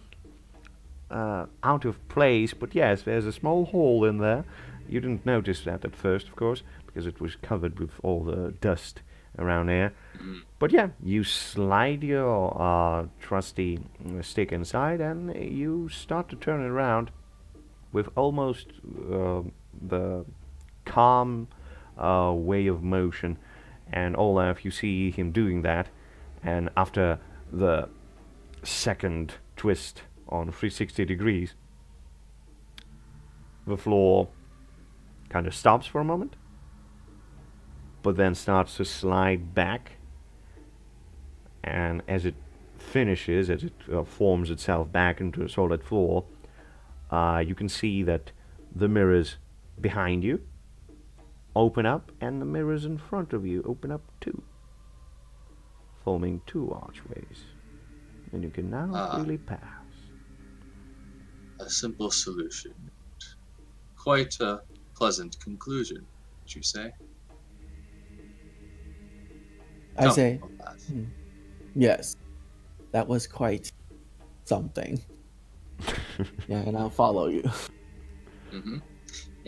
of place, but yes, there's a small hole in there. You didn't notice that at first, of course, because it was covered with all the dust around here. But yeah, you slide your trusty stick inside, and you start to turn it around with almost the calm way of motion. And Olaf, you see him doing that, and after the second twist on 360 degrees, the floor kind of stops for a moment, but then starts to slide back, and as it finishes, as it forms itself back into a solid floor, you can see that the mirrors behind you open up, and the mirrors in front of you open up too, forming two archways, and you can now freely pass. A simple solution. Quite a pleasant conclusion, would you say? I say, Olaf. yes, that was quite something. Yeah, and I'll follow you.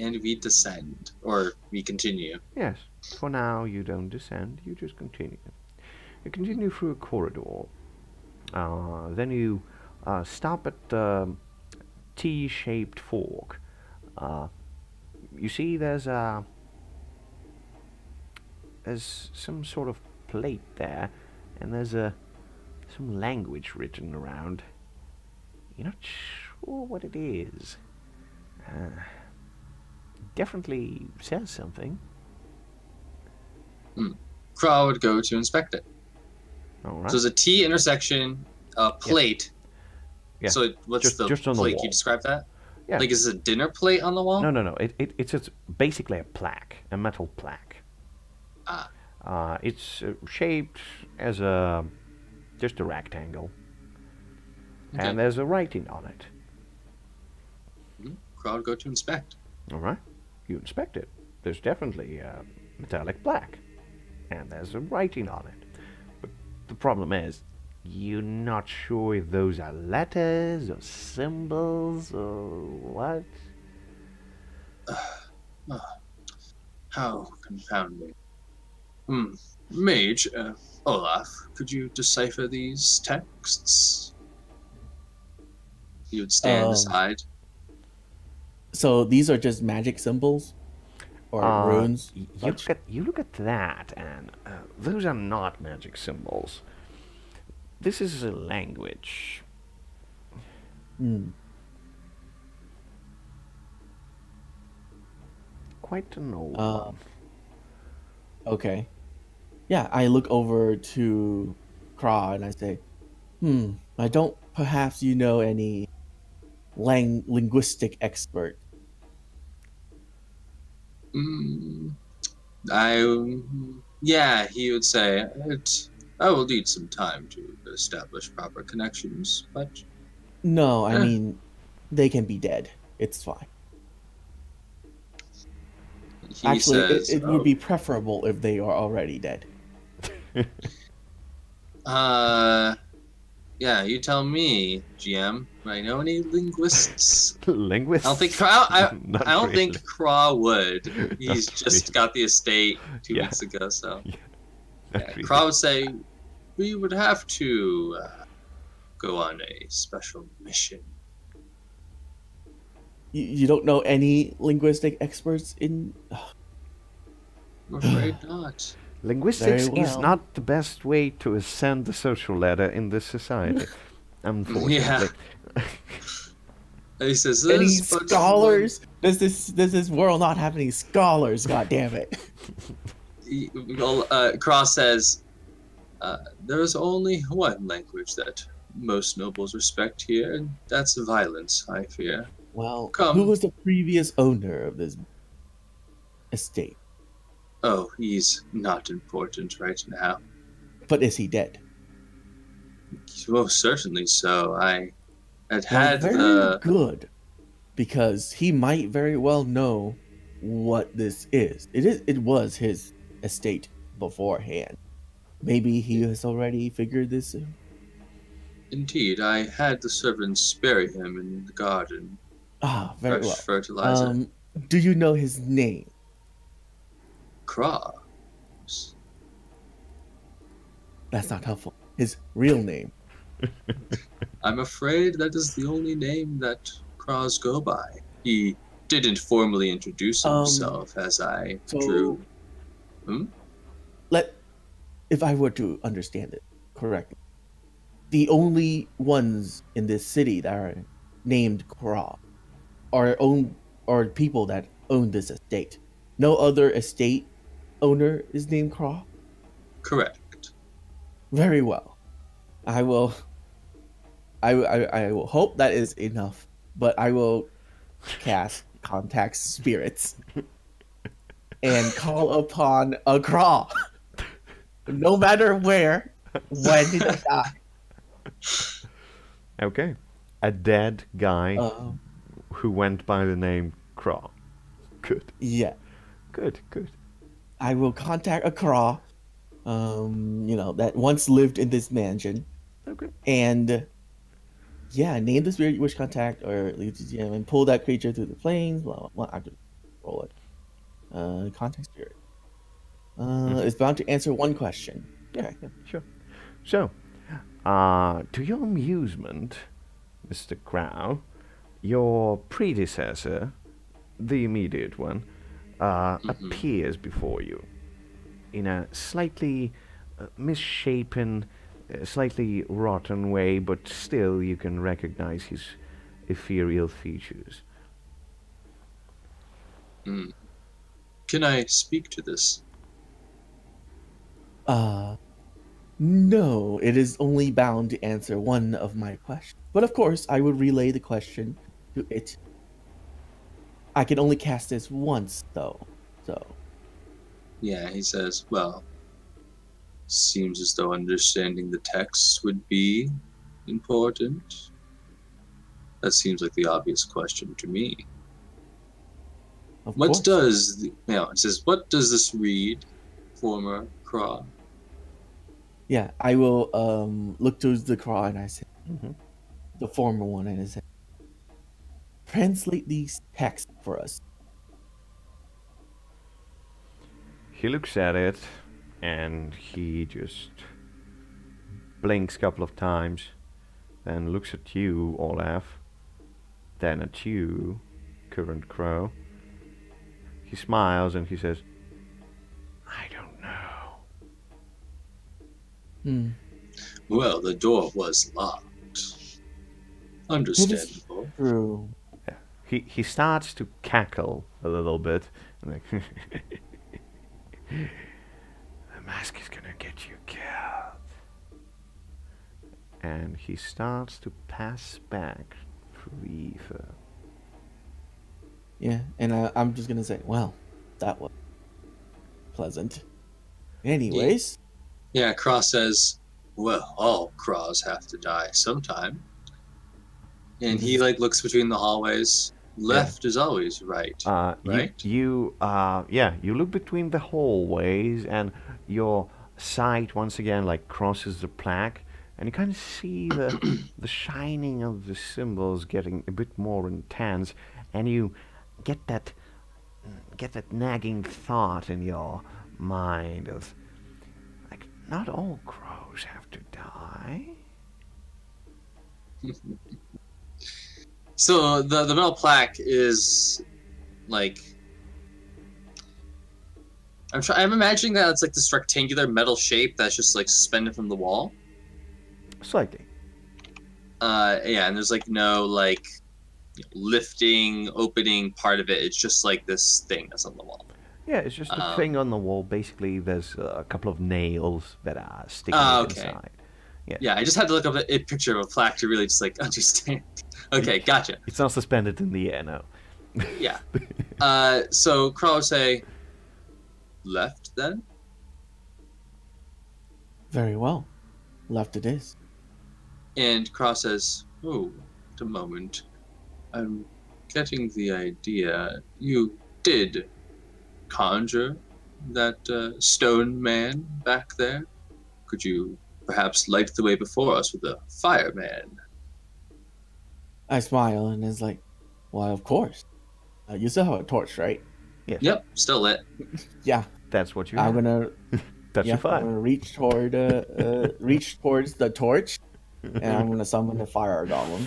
And we descend, or we continue. Yes, for now you don't descend, you just continue. You continue through a corridor. Then you stop at the T-shaped fork. You see there's some sort of plate there, and there's some language written around. You're not sure what it is. Definitely says something. Kra would go to inspect it. All right. So there's a T intersection plate. Yeah. So what's the just on the plate? wall. Can you describe that? Yeah. Like, is it a dinner plate on the wall? No. It's basically a plaque, a metal plaque. It's shaped as just a rectangle, Okay. and there's a writing on it. Kra would go to inspect. All right. You inspect it. There's definitely a metallic plaque, and there's a writing on it. But the problem is, you're not sure if those are letters or symbols or what. How confounding. Mage, Olaf, could you decipher these texts? He would stand aside. So these are just magic symbols or runes? You look at that, and those are not magic symbols. This is a language. Quite an old one. Okay. Yeah, I look over to Kra and I say, I don't perhaps you know any linguistic expert. Yeah, he would say, I will need some time to establish proper connections, but... No, I mean, they can be dead. It's fine. Actually, it would be preferable if they are already dead. Yeah, you tell me, GM. Do I know any linguists? Linguist? I don't think I Not don't really. think Craw would. He's Not just really. got the estate 2 Yeah. weeks ago, so Not yeah, really. Craw would say we would have to go on a special mission. You don't know any linguistic experts in? I'm afraid not. Linguistics Very is well. not the best way to ascend the social ladder in this society, unfortunately. He says Any this, but scholars? Does this world not have any scholars? God damn it! Craw says there is only one language that most nobles respect here, and that's violence, I fear. Well, Come. who was the previous owner of this estate? Oh, he's not important right now. But is he dead? Most certainly so. I had Well, had very the good, because he might very well know what this is. It was his estate beforehand. Maybe he has already figured this out. indeed. I had the servants bury him in the garden. Ah, very Fresh well. fertilizer. Do you know his name? Craw. That's not helpful. His real name. I'm afraid that is the only name that Craws go by. He didn't formally introduce himself as I drew. If I were to understand it correctly, the only ones in this city that are named Craw are people that own this estate. No other estate owner is named Craw? Correct. Very well. I will hope that is enough, but I will cast Contact Spirits and call upon a Craw. No matter where, when did he die? Okay. A dead guy who went by the name Craw. Good. Yeah. Good. I will contact a Craw, that once lived in this mansion. Okay. And name the spirit you wish contact, or leave the GM and pull that creature through the plains. Blah blah blah. I could roll it. Contact spirit. It's bound to answer one question. Yeah, sure. So, to your amusement, Mr. Crow, your predecessor, the immediate one, appears before you in a slightly misshapen, slightly rotten way, but still you can recognize his ethereal features. Can I speak to this? No, it is only bound to answer one of my questions. But of course, I would relay the question to it. I can only cast this once, though, so... Yeah, he says, well, seems as though understanding the text would be important. That seems like the obvious question to me. Of What course. does, it says, what does this read, former Craw? Yeah, I will look towards the Craw and I say, the former one, and I say, translate these texts for us. He looks at it and he just blinks a couple of times, then looks at you, Olaf, then at you, current Crow. He smiles and he says, I don't know. Well, the door was locked. Understandable. True. Yeah. He starts to cackle a little bit. Like, the mask is gonna get you killed. And he starts to pass back through the ether. Yeah, and I'm just gonna say, well, that was pleasant. Anyways. Yeah, Craw says, well, all Craws have to die sometime. And he looks between the hallways. Left is always right. Right? You look between the hallways and your sight once again crosses the plaque and you kind of see the shining of the symbols getting a bit more intense, and you get that nagging thought in your mind of, like, not all crows have to die. So the metal plaque is like, I'm imagining that it's like this rectangular metal shape that's just like suspended from the wall. Slightly. Yeah, and there's like no like lifting, opening part of it. It's just like this thing that's on the wall. Yeah, it's just a thing on the wall. Basically, there's a couple of nails that are sticking inside. Yeah. Yeah, I just had to look up a picture of a plaque to really just like understand. Okay, gotcha. It's not suspended in the air, no. Yeah. So Crow will say, left then? Very well. Left it is. And Crow says, oh, wait a moment. I'm getting the idea. You did conjure that stone man back there? Could you perhaps light the way before us with a fireman? I smile and is like, "Why, of course. You still have a torch, right?" Yes. Yep, still lit. Yeah. That's what you I'm have. gonna. That's your fire. I'm gonna reach towards the torch, and I'm gonna summon a fire golem.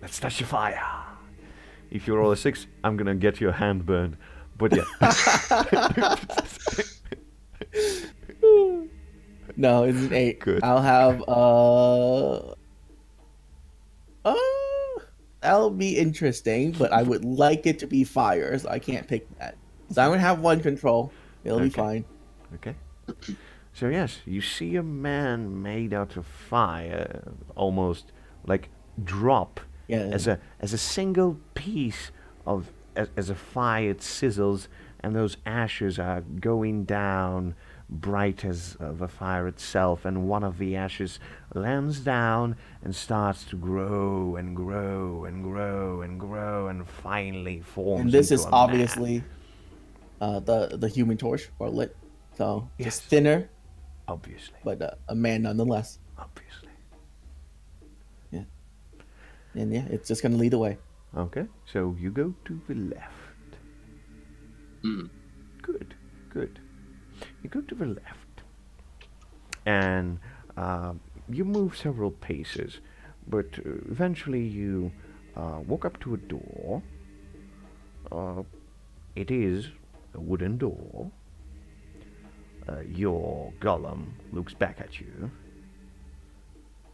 Let's touch your fire. If you roll a 6, I'm gonna get your hand burned. But yeah. No, it's an 8. Good. I'll have that'll be interesting, but I would like it to be fire, so I can't pick that. So I'm gonna have one control. It'll be fine. Okay. So yes, you see a man made out of fire, almost like drop as a single piece of as a fire. It sizzles, and those ashes are going down, bright as the fire itself. And one of the ashes lands down and starts to grow and grow and grow and grow, and finally forms. And this into is a obviously the Human Torch, or lit. So Yes. just thinner, obviously, but a man nonetheless. obviously. Yeah. And yeah, it's just gonna lead the way. Okay, so you go to the left. Mm. Good, good. You go to the left, and you move several paces, but eventually you walk up to a door. It is a wooden door. Your golem looks back at you,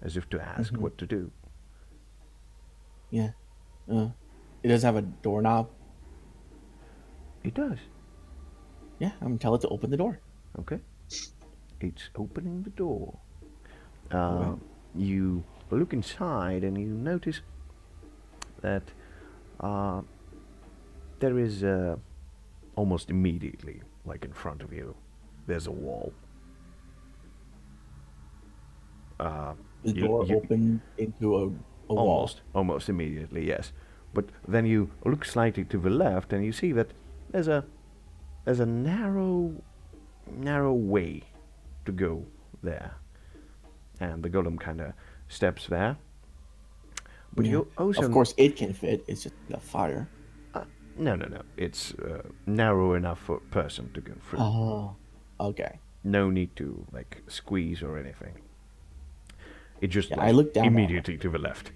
as if to ask what to do. Yeah. It does have a doorknob. It does. Yeah, I'm gonna tell it to open the door. Okay. It's opening the door. Right. You look inside and you notice that there is almost immediately, like in front of you, there's a wall. The door opened into a wall. Almost immediately, yes. But then you look slightly to the left and you see that there's a narrow way to go there. And the golem kind of steps there. But Yeah. you also... Of course, it can fit. It's just a fire. No. It's narrow enough for a person to go through. Oh, okay. No need to, like, squeeze or anything. It just, Yeah, like, I look down immediately to the left.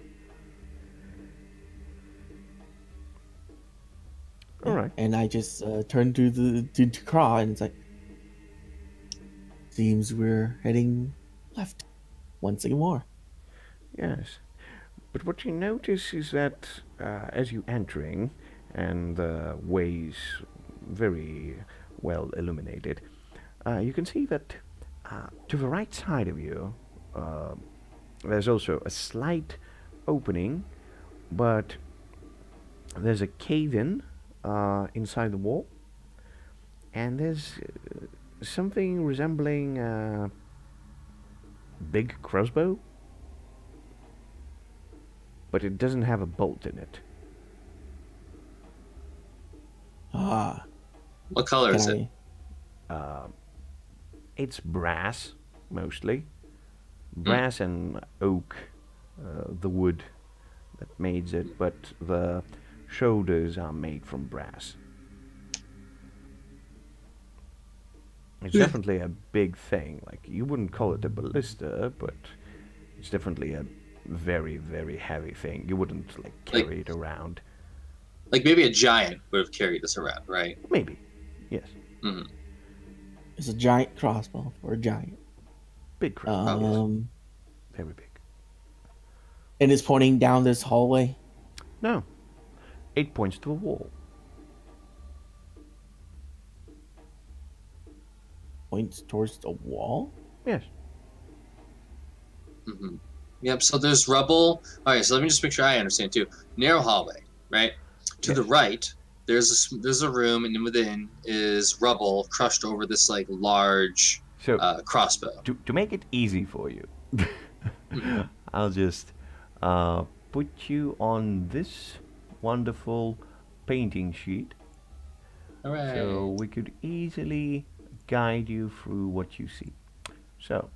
All right. And I just turn to Kra, and it's like, seems we're heading left once more. Yes. But what you notice is that as you entering, and the way's very well illuminated, you can see that to the right side of you, there's also a slight opening, but there's a cave-in inside the wall, and there's something resembling a big crossbow, but it doesn't have a bolt in it. Ah. What color is it? It's brass, mostly. brass and oak, the wood that makes it, but the shoulders are made from brass. It's definitely a big thing. Like, you wouldn't call it a ballista, but it's definitely a very, very heavy thing. You wouldn't like carry it around. Like maybe a giant would have carried this around, right? Maybe, yes. Mm-hmm. It's a giant crossbow for a giant. Big crossbow. Yes. Very big. And it's pointing down this hallway. No, 8 points to a wall. Points towards the wall. Yes. Mm-hmm. Yep. So there's rubble. All right. So let me just make sure I understand too. Narrow hallway, right? To the right, there's a room, and within is rubble crushed over this like large crossbow. To make it easy for you, I'll just put you on this wonderful painting sheet. All right. So we could easily guide you through what you see. So,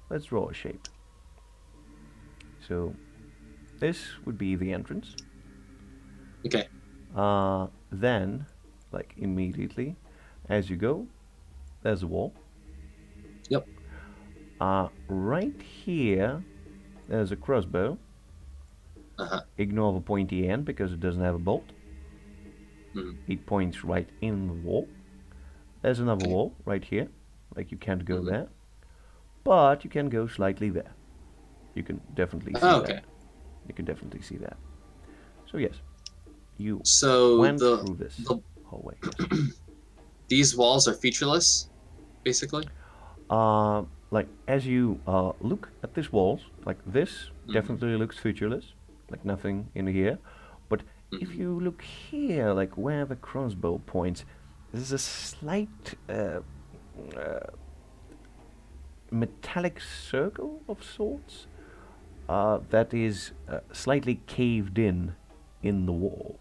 let's draw a shape. So, this would be the entrance. Okay. Then, like immediately, as you go, there's a wall. Yep. Right here, there's a crossbow. Ignore the pointy end because it doesn't have a bolt. It points right in the wall. There's another wall right here. Like, you can't go there, but you can go slightly there. You can definitely see that. You can definitely see that. So yes, you went through this hallway. Yes. These walls are featureless, basically. Like, as you look at these walls, like this definitely looks featureless, like nothing in here. But if you look here, like where the crossbow points, there's a slight metallic circle of sorts that is slightly caved in the wall.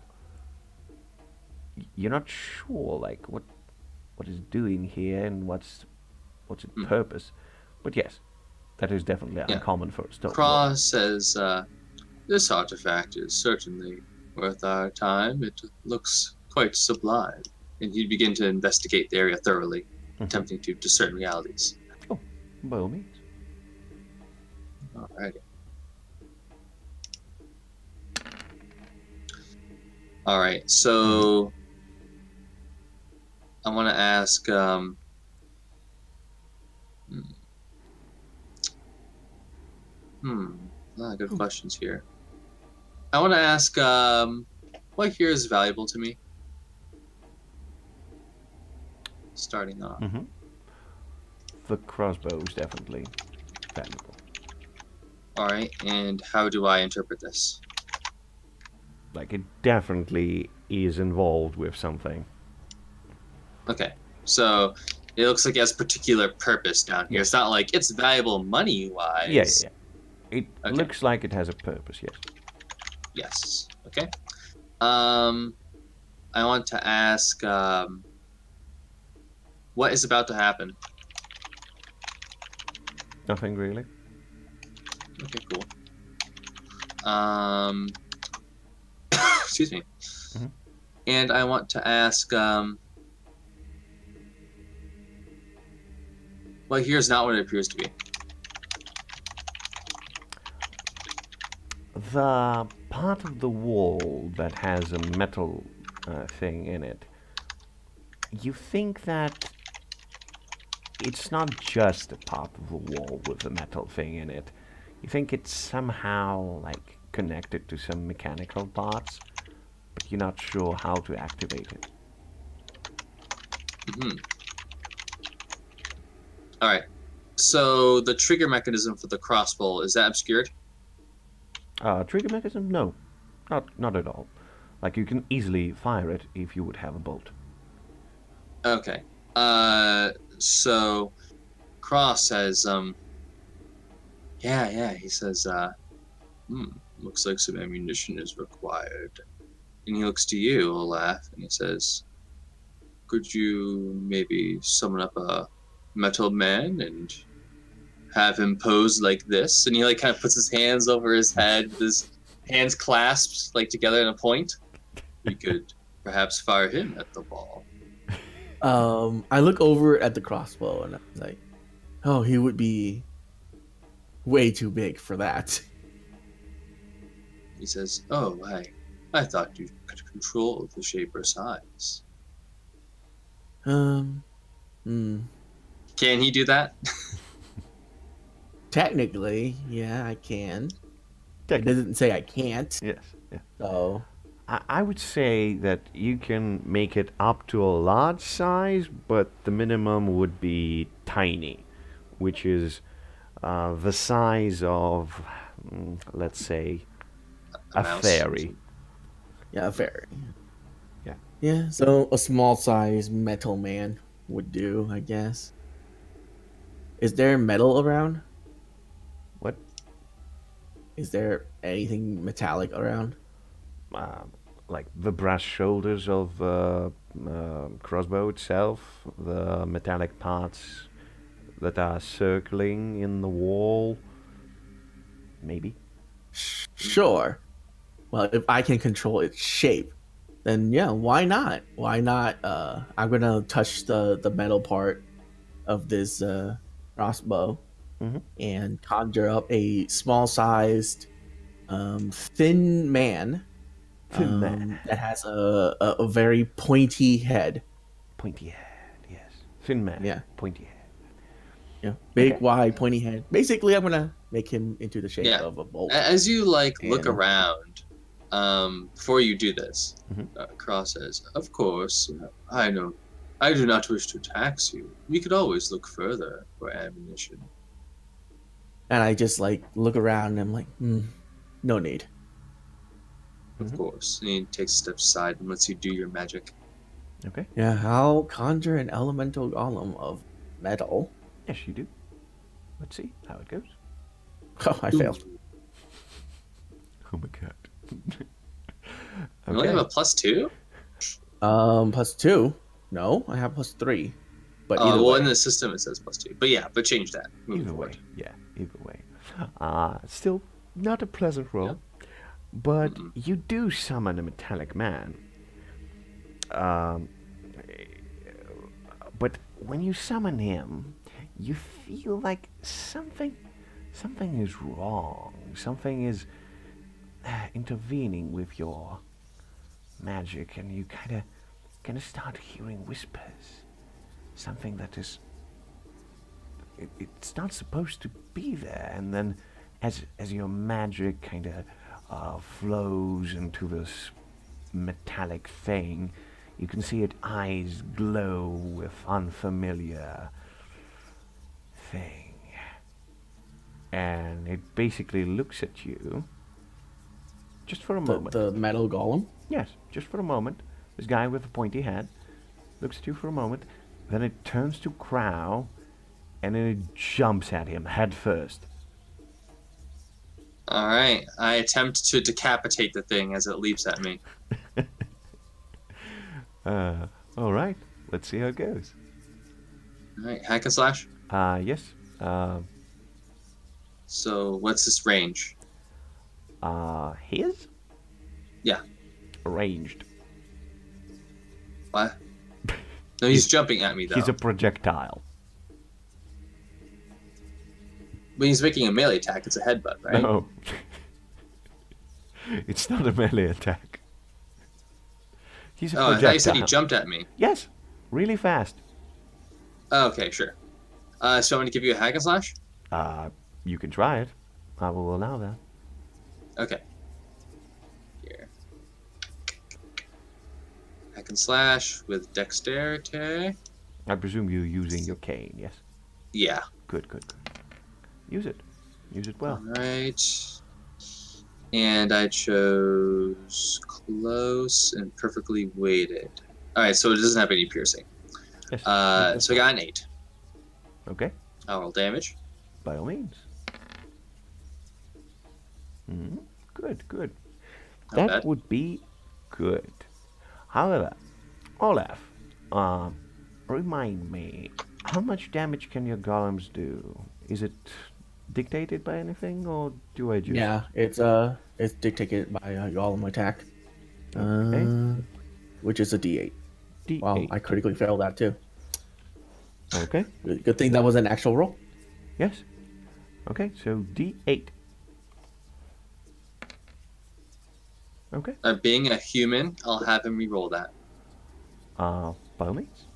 You're not sure, like, what it's doing here and what's its purpose, but yes, that is definitely uncommon for a stone wall. Cross says, "This artifact is certainly worth our time. It looks quite sublime." And he'd begin to investigate the area thoroughly, attempting to discern realities. Oh, by all means. Alrighty. Alright, so I want to ask, a lot of good questions here. I want to ask, what here is valuable to me? Starting off. The crossbow is definitely valuable. Alright, and how do I interpret this? Like, it definitely is involved with something. Okay, so it looks like it has particular purpose down here. It's not like it's valuable money-wise. Yeah. It looks like it has a purpose, yes. Yes, okay. I want to ask, what is about to happen? Nothing really. Okay, cool. Excuse me. And I want to ask, well, here's not what it appears to be. The part of the wall that has a metal thing in it, you think that it's not just a part of the wall with a metal thing in it. You think it's somehow, like, connected to some mechanical parts, but you're not sure how to activate it. Alright. So the trigger mechanism for the crossbow, is that obscured? Trigger mechanism? No. Not at all. Like, you can easily fire it if you would have a bolt. Okay. So Cross says, he says, looks like some ammunition is required. And he looks to you, Olaf, and he says, could you maybe summon up a metal man and have him pose like this, and he like kind of puts his hands over his head, with his hands clasped like together in a point. We could perhaps fire him at the ball. I look over at the crossbow and I'm like, oh, he would be way too big for that. He says, "Oh, I thought you could control the shape or size." Hmm. Can he do that? Technically, yeah, I can. It Technically. doesn't say I can't. Yes. Yeah. So, I would say that you can make it up to a large size, but the minimum would be tiny, which is the size of, let's say, a mouse. fairy. yeah, very. Yeah. Yeah, so a small size metal man would do, I guess. Is there metal around? What? Is there anything metallic around? Like the brass shoulders of crossbow itself, the metallic parts that are circling in the wall. Maybe. Sure. Well, if I can control its shape, then yeah, why not? Why not? I'm gonna touch the metal part of this crossbow Mhm. and conjure up a small-sized, thin man. Thin man. That has a very pointy head. Pointy head, yes. Thin man. Yeah. Pointy head. Yeah, big, Okay. wide, pointy head. Basically, I'm gonna make him into the shape Yeah. of a bolt. As you like look And- around, before you do this, Mhm. Cross says, "Of course, I know. I do not wish to tax you. We could always look further for ammunition." And I just like look around and I'm like, no need. Of course. And he takes a step aside and lets you do your magic. Okay. Yeah, I'll conjure an elemental golem of metal. Yes, you do. Let's see how it goes. Oh, I failed. Oh my god. You only have a +2? +2. No, I have +3. But either Well, way. in the system it says +2. But yeah, but change that. Moving Either way, forward. yeah, either way. Still not a pleasant roll, but you do summon a metallic man. But when you summon him, you feel like something is wrong. Something is intervening with your magic, and you kind of start hearing whispers. Something that is it's not supposed to be there, and then as your magic kind of flows into this metallic thing, you can see its eyes glow with unfamiliar thing, and it basically looks at you just for a moment. The metal golem? Yes, just for a moment. This guy with the pointy head looks at you for a moment, then it turns to Crow, and then it jumps at him head first. Alright, I attempt to decapitate the thing as it leaps at me. Alright, let's see how it goes. Alright, hack and slash. Yes. So, what's this range? His? Yeah. Ranged. What? No, he's jumping at me, though. He's a projectile. But he's making a melee attack. It's a headbutt, right? No. It's not a melee attack. He's a Oh, I projectile. thought you said he jumped at me. Yes, really fast. Oh, okay, sure. So I'm going to give you a hack and slash? You can try it. I will allow that. Okay. Here. Hack and slash with dexterity. I presume you're using your cane, yes? Yeah. Good, good, good. Use it. Use it well. Alright. And I chose close and perfectly weighted. Alright, so it doesn't have any piercing. Yes. So I got an 8. Okay, I'll roll damage. by all means. Good, good. Not That bad. would be good. However, Olaf, remind me, how much damage can your golems do Is it dictated by anything, or do I just... Yeah, it's dictated by golem attack, Okay. which is a D8. D8. Wow, I critically failed that too. Okay. Good thing that was an actual roll. Yes. Okay, so D8. Okay. Being a human, I'll have him re-roll that. By all means.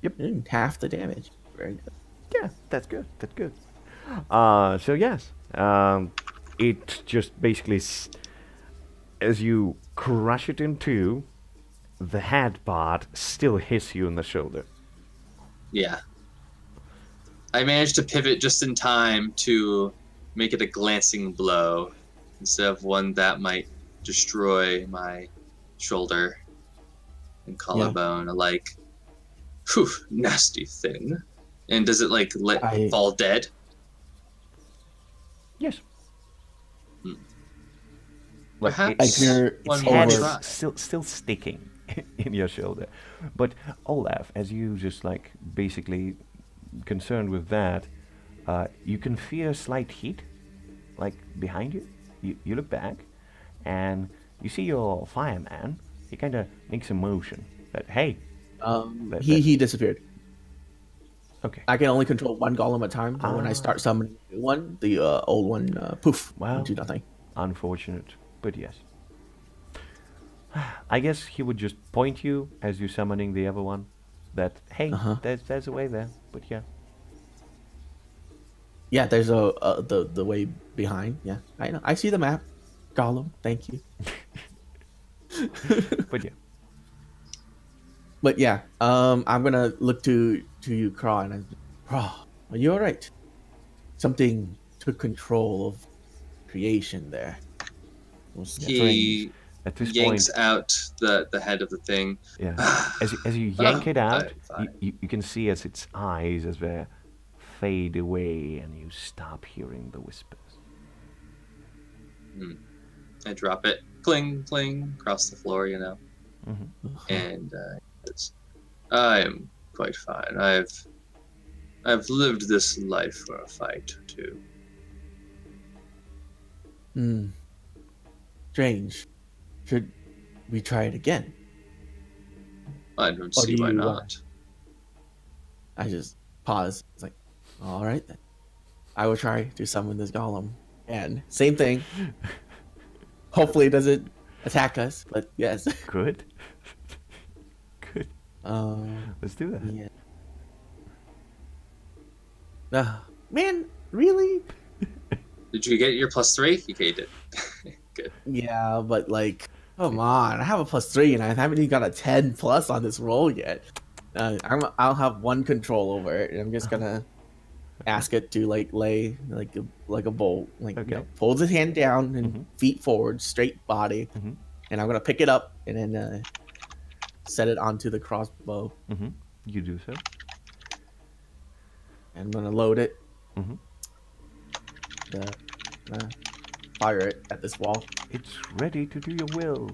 Yep. Half the damage. Very good. Yeah, that's good. That's good. So yes, it just basically, as you crush it in two, the head part still hits you in the shoulder. Yeah. I managed to pivot just in time to make it a glancing blow instead of one that might destroy my shoulder and collarbone. Like, whew, nasty thing. And does it like fall dead? Yes. Perhaps its head is still sticking in your shoulder. But Olaf, as you just like basically concerned with that, you can feel a slight heat, like behind you. You look back, and you see your fireman. He kind of makes a motion that, hey. He disappeared. Okay. I can only control one golem at a time. And when I start summoning one, the old one, poof, do nothing. Unfortunate, but yes. I guess he would just point you as you're summoning the other one. That, hey, there's a way there, but yeah. Yeah, there's the way behind. Yeah, I know. I see the map. Golem, thank you. But yeah. But yeah, I'm gonna look to you, Craw, and Craw, are you all right? Something took control of creation there. He at this yanks point, out the head of the thing. Yeah, as you yank it out, you can see as its eyes as they fade away, and you stop hearing the whispers. I drop it, cling, cling, across the floor, you know, and I am quite fine. I've lived this life for a fight or two. Strange. Should we try it again? I don't see why not. I just pause. It's like, all right then. I will try to summon this golem. And same thing. Hopefully it doesn't attack us, but yes. Good. Good. Let's do that. Yeah. Man, really? Did you get your +3? You did. Good. Yeah, but like, come on. I have a +3 and I haven't even got a 10+ on this roll yet. I'll have one control over it, and I'm just gonna ask it to like lay like a bolt, like holds his hand down and feet forward, straight body, and I'm gonna pick it up and then set it onto the crossbow. You do so. I'm gonna load it. Fire it at this wall. It's ready to do your will.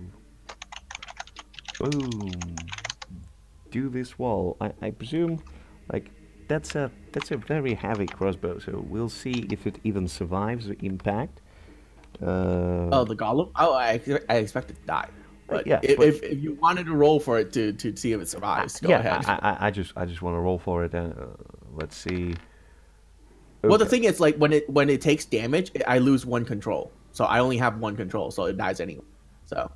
Boom. Do this wall. I presume, like, that's a very heavy crossbow, so we'll see if it even survives the impact. Oh, the golem? Oh, I expect it to die. But yeah, if you wanted to roll for it to see if it survives, go ahead. I just want to roll for it, and let's see. Okay. Well, the thing is, like, when it takes damage, I lose one control. So I only have one control, so it dies anyway. So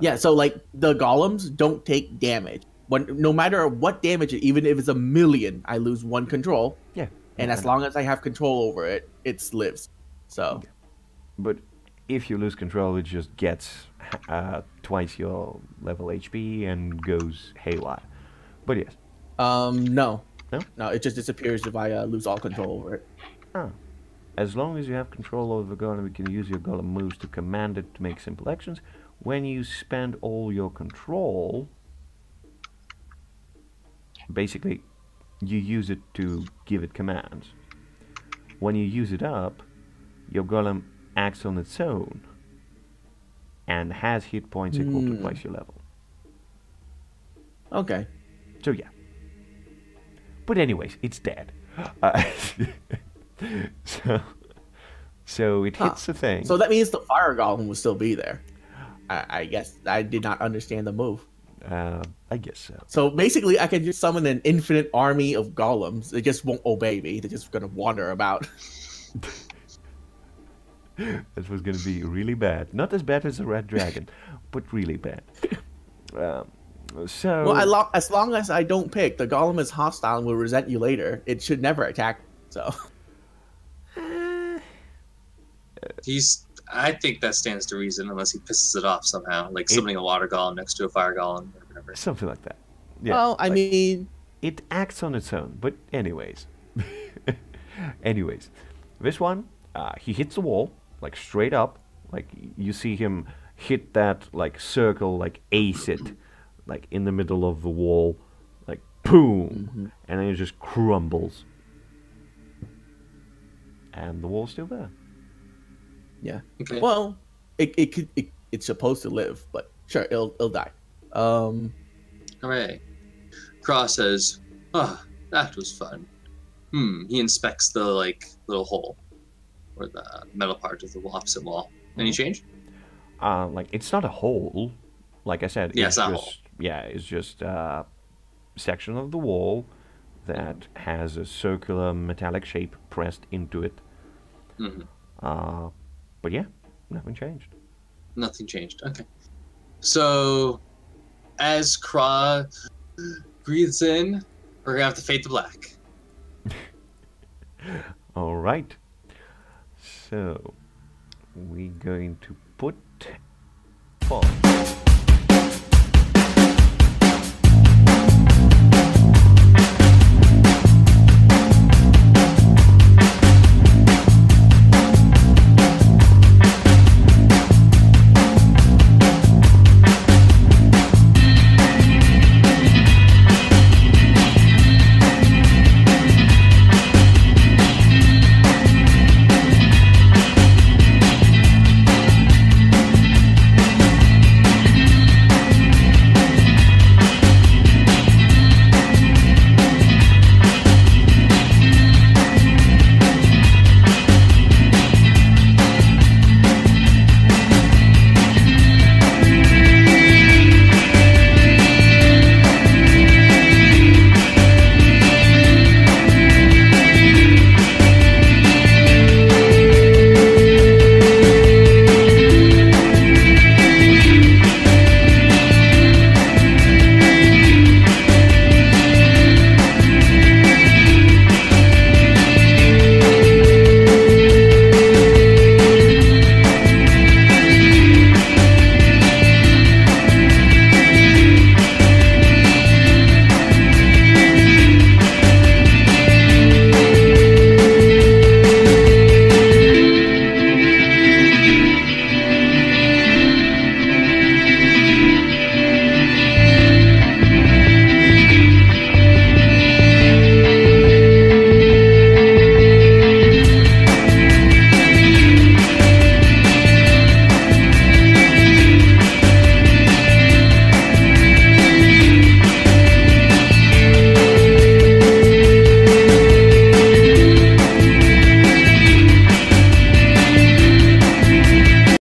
yeah. So like the golems don't take damage. No matter what damage, even if it's 1,000,000, I lose one control. Yeah. And as long as I have control over it, it lives. So. Yeah. But if you lose control, it just gets twice your level HP and goes haywire. But yes. No. No, it just disappears if I lose all control over it. As long as you have control over the golem, you can use your golem moves to command it to make simple actions. When you spend all your control, basically, you use it to give it commands. When you use it up, your golem acts on its own and has hit points equal to twice your level. Okay. So yeah. But anyways, it's dead. Uh, so it hits the thing. So that means the fire golem will still be there. I guess I did not understand the move. I guess so. So basically, I can just summon an infinite army of golems. They just won't obey me. They're just gonna wander about. This was going to be really bad. Not as bad as a red dragon, but really bad. So Well, as long as I don't pick, the golem is hostile and will resent you later. It should never attack. So I think that stands to reason, unless he pisses it off somehow, like summoning a water golem next to a fire golem or whatever. something like that. Yeah, well, I mean, it acts on its own. But anyways, this one, he hits the wall like straight up. Like you see him hit that like circle, like ace it, like in the middle of the wall, like boom, and then it just crumbles, and the wall's still there. yeah. Okay. Well, it's supposed to live, but sure, it'll die. Hooray. Craw says, "Oh, that was fun." He inspects the like little hole, or the metal part of the opposite wall. Any change? Like it's not a hole, like I said. Yeah, it's it's not a just hole. it's just a section of the wall that has a circular metallic shape pressed into it. But yeah, nothing changed. Nothing changed. Okay. So, as Craw breathes in, we're gonna have to fade to black. All right. So we're going to put 5.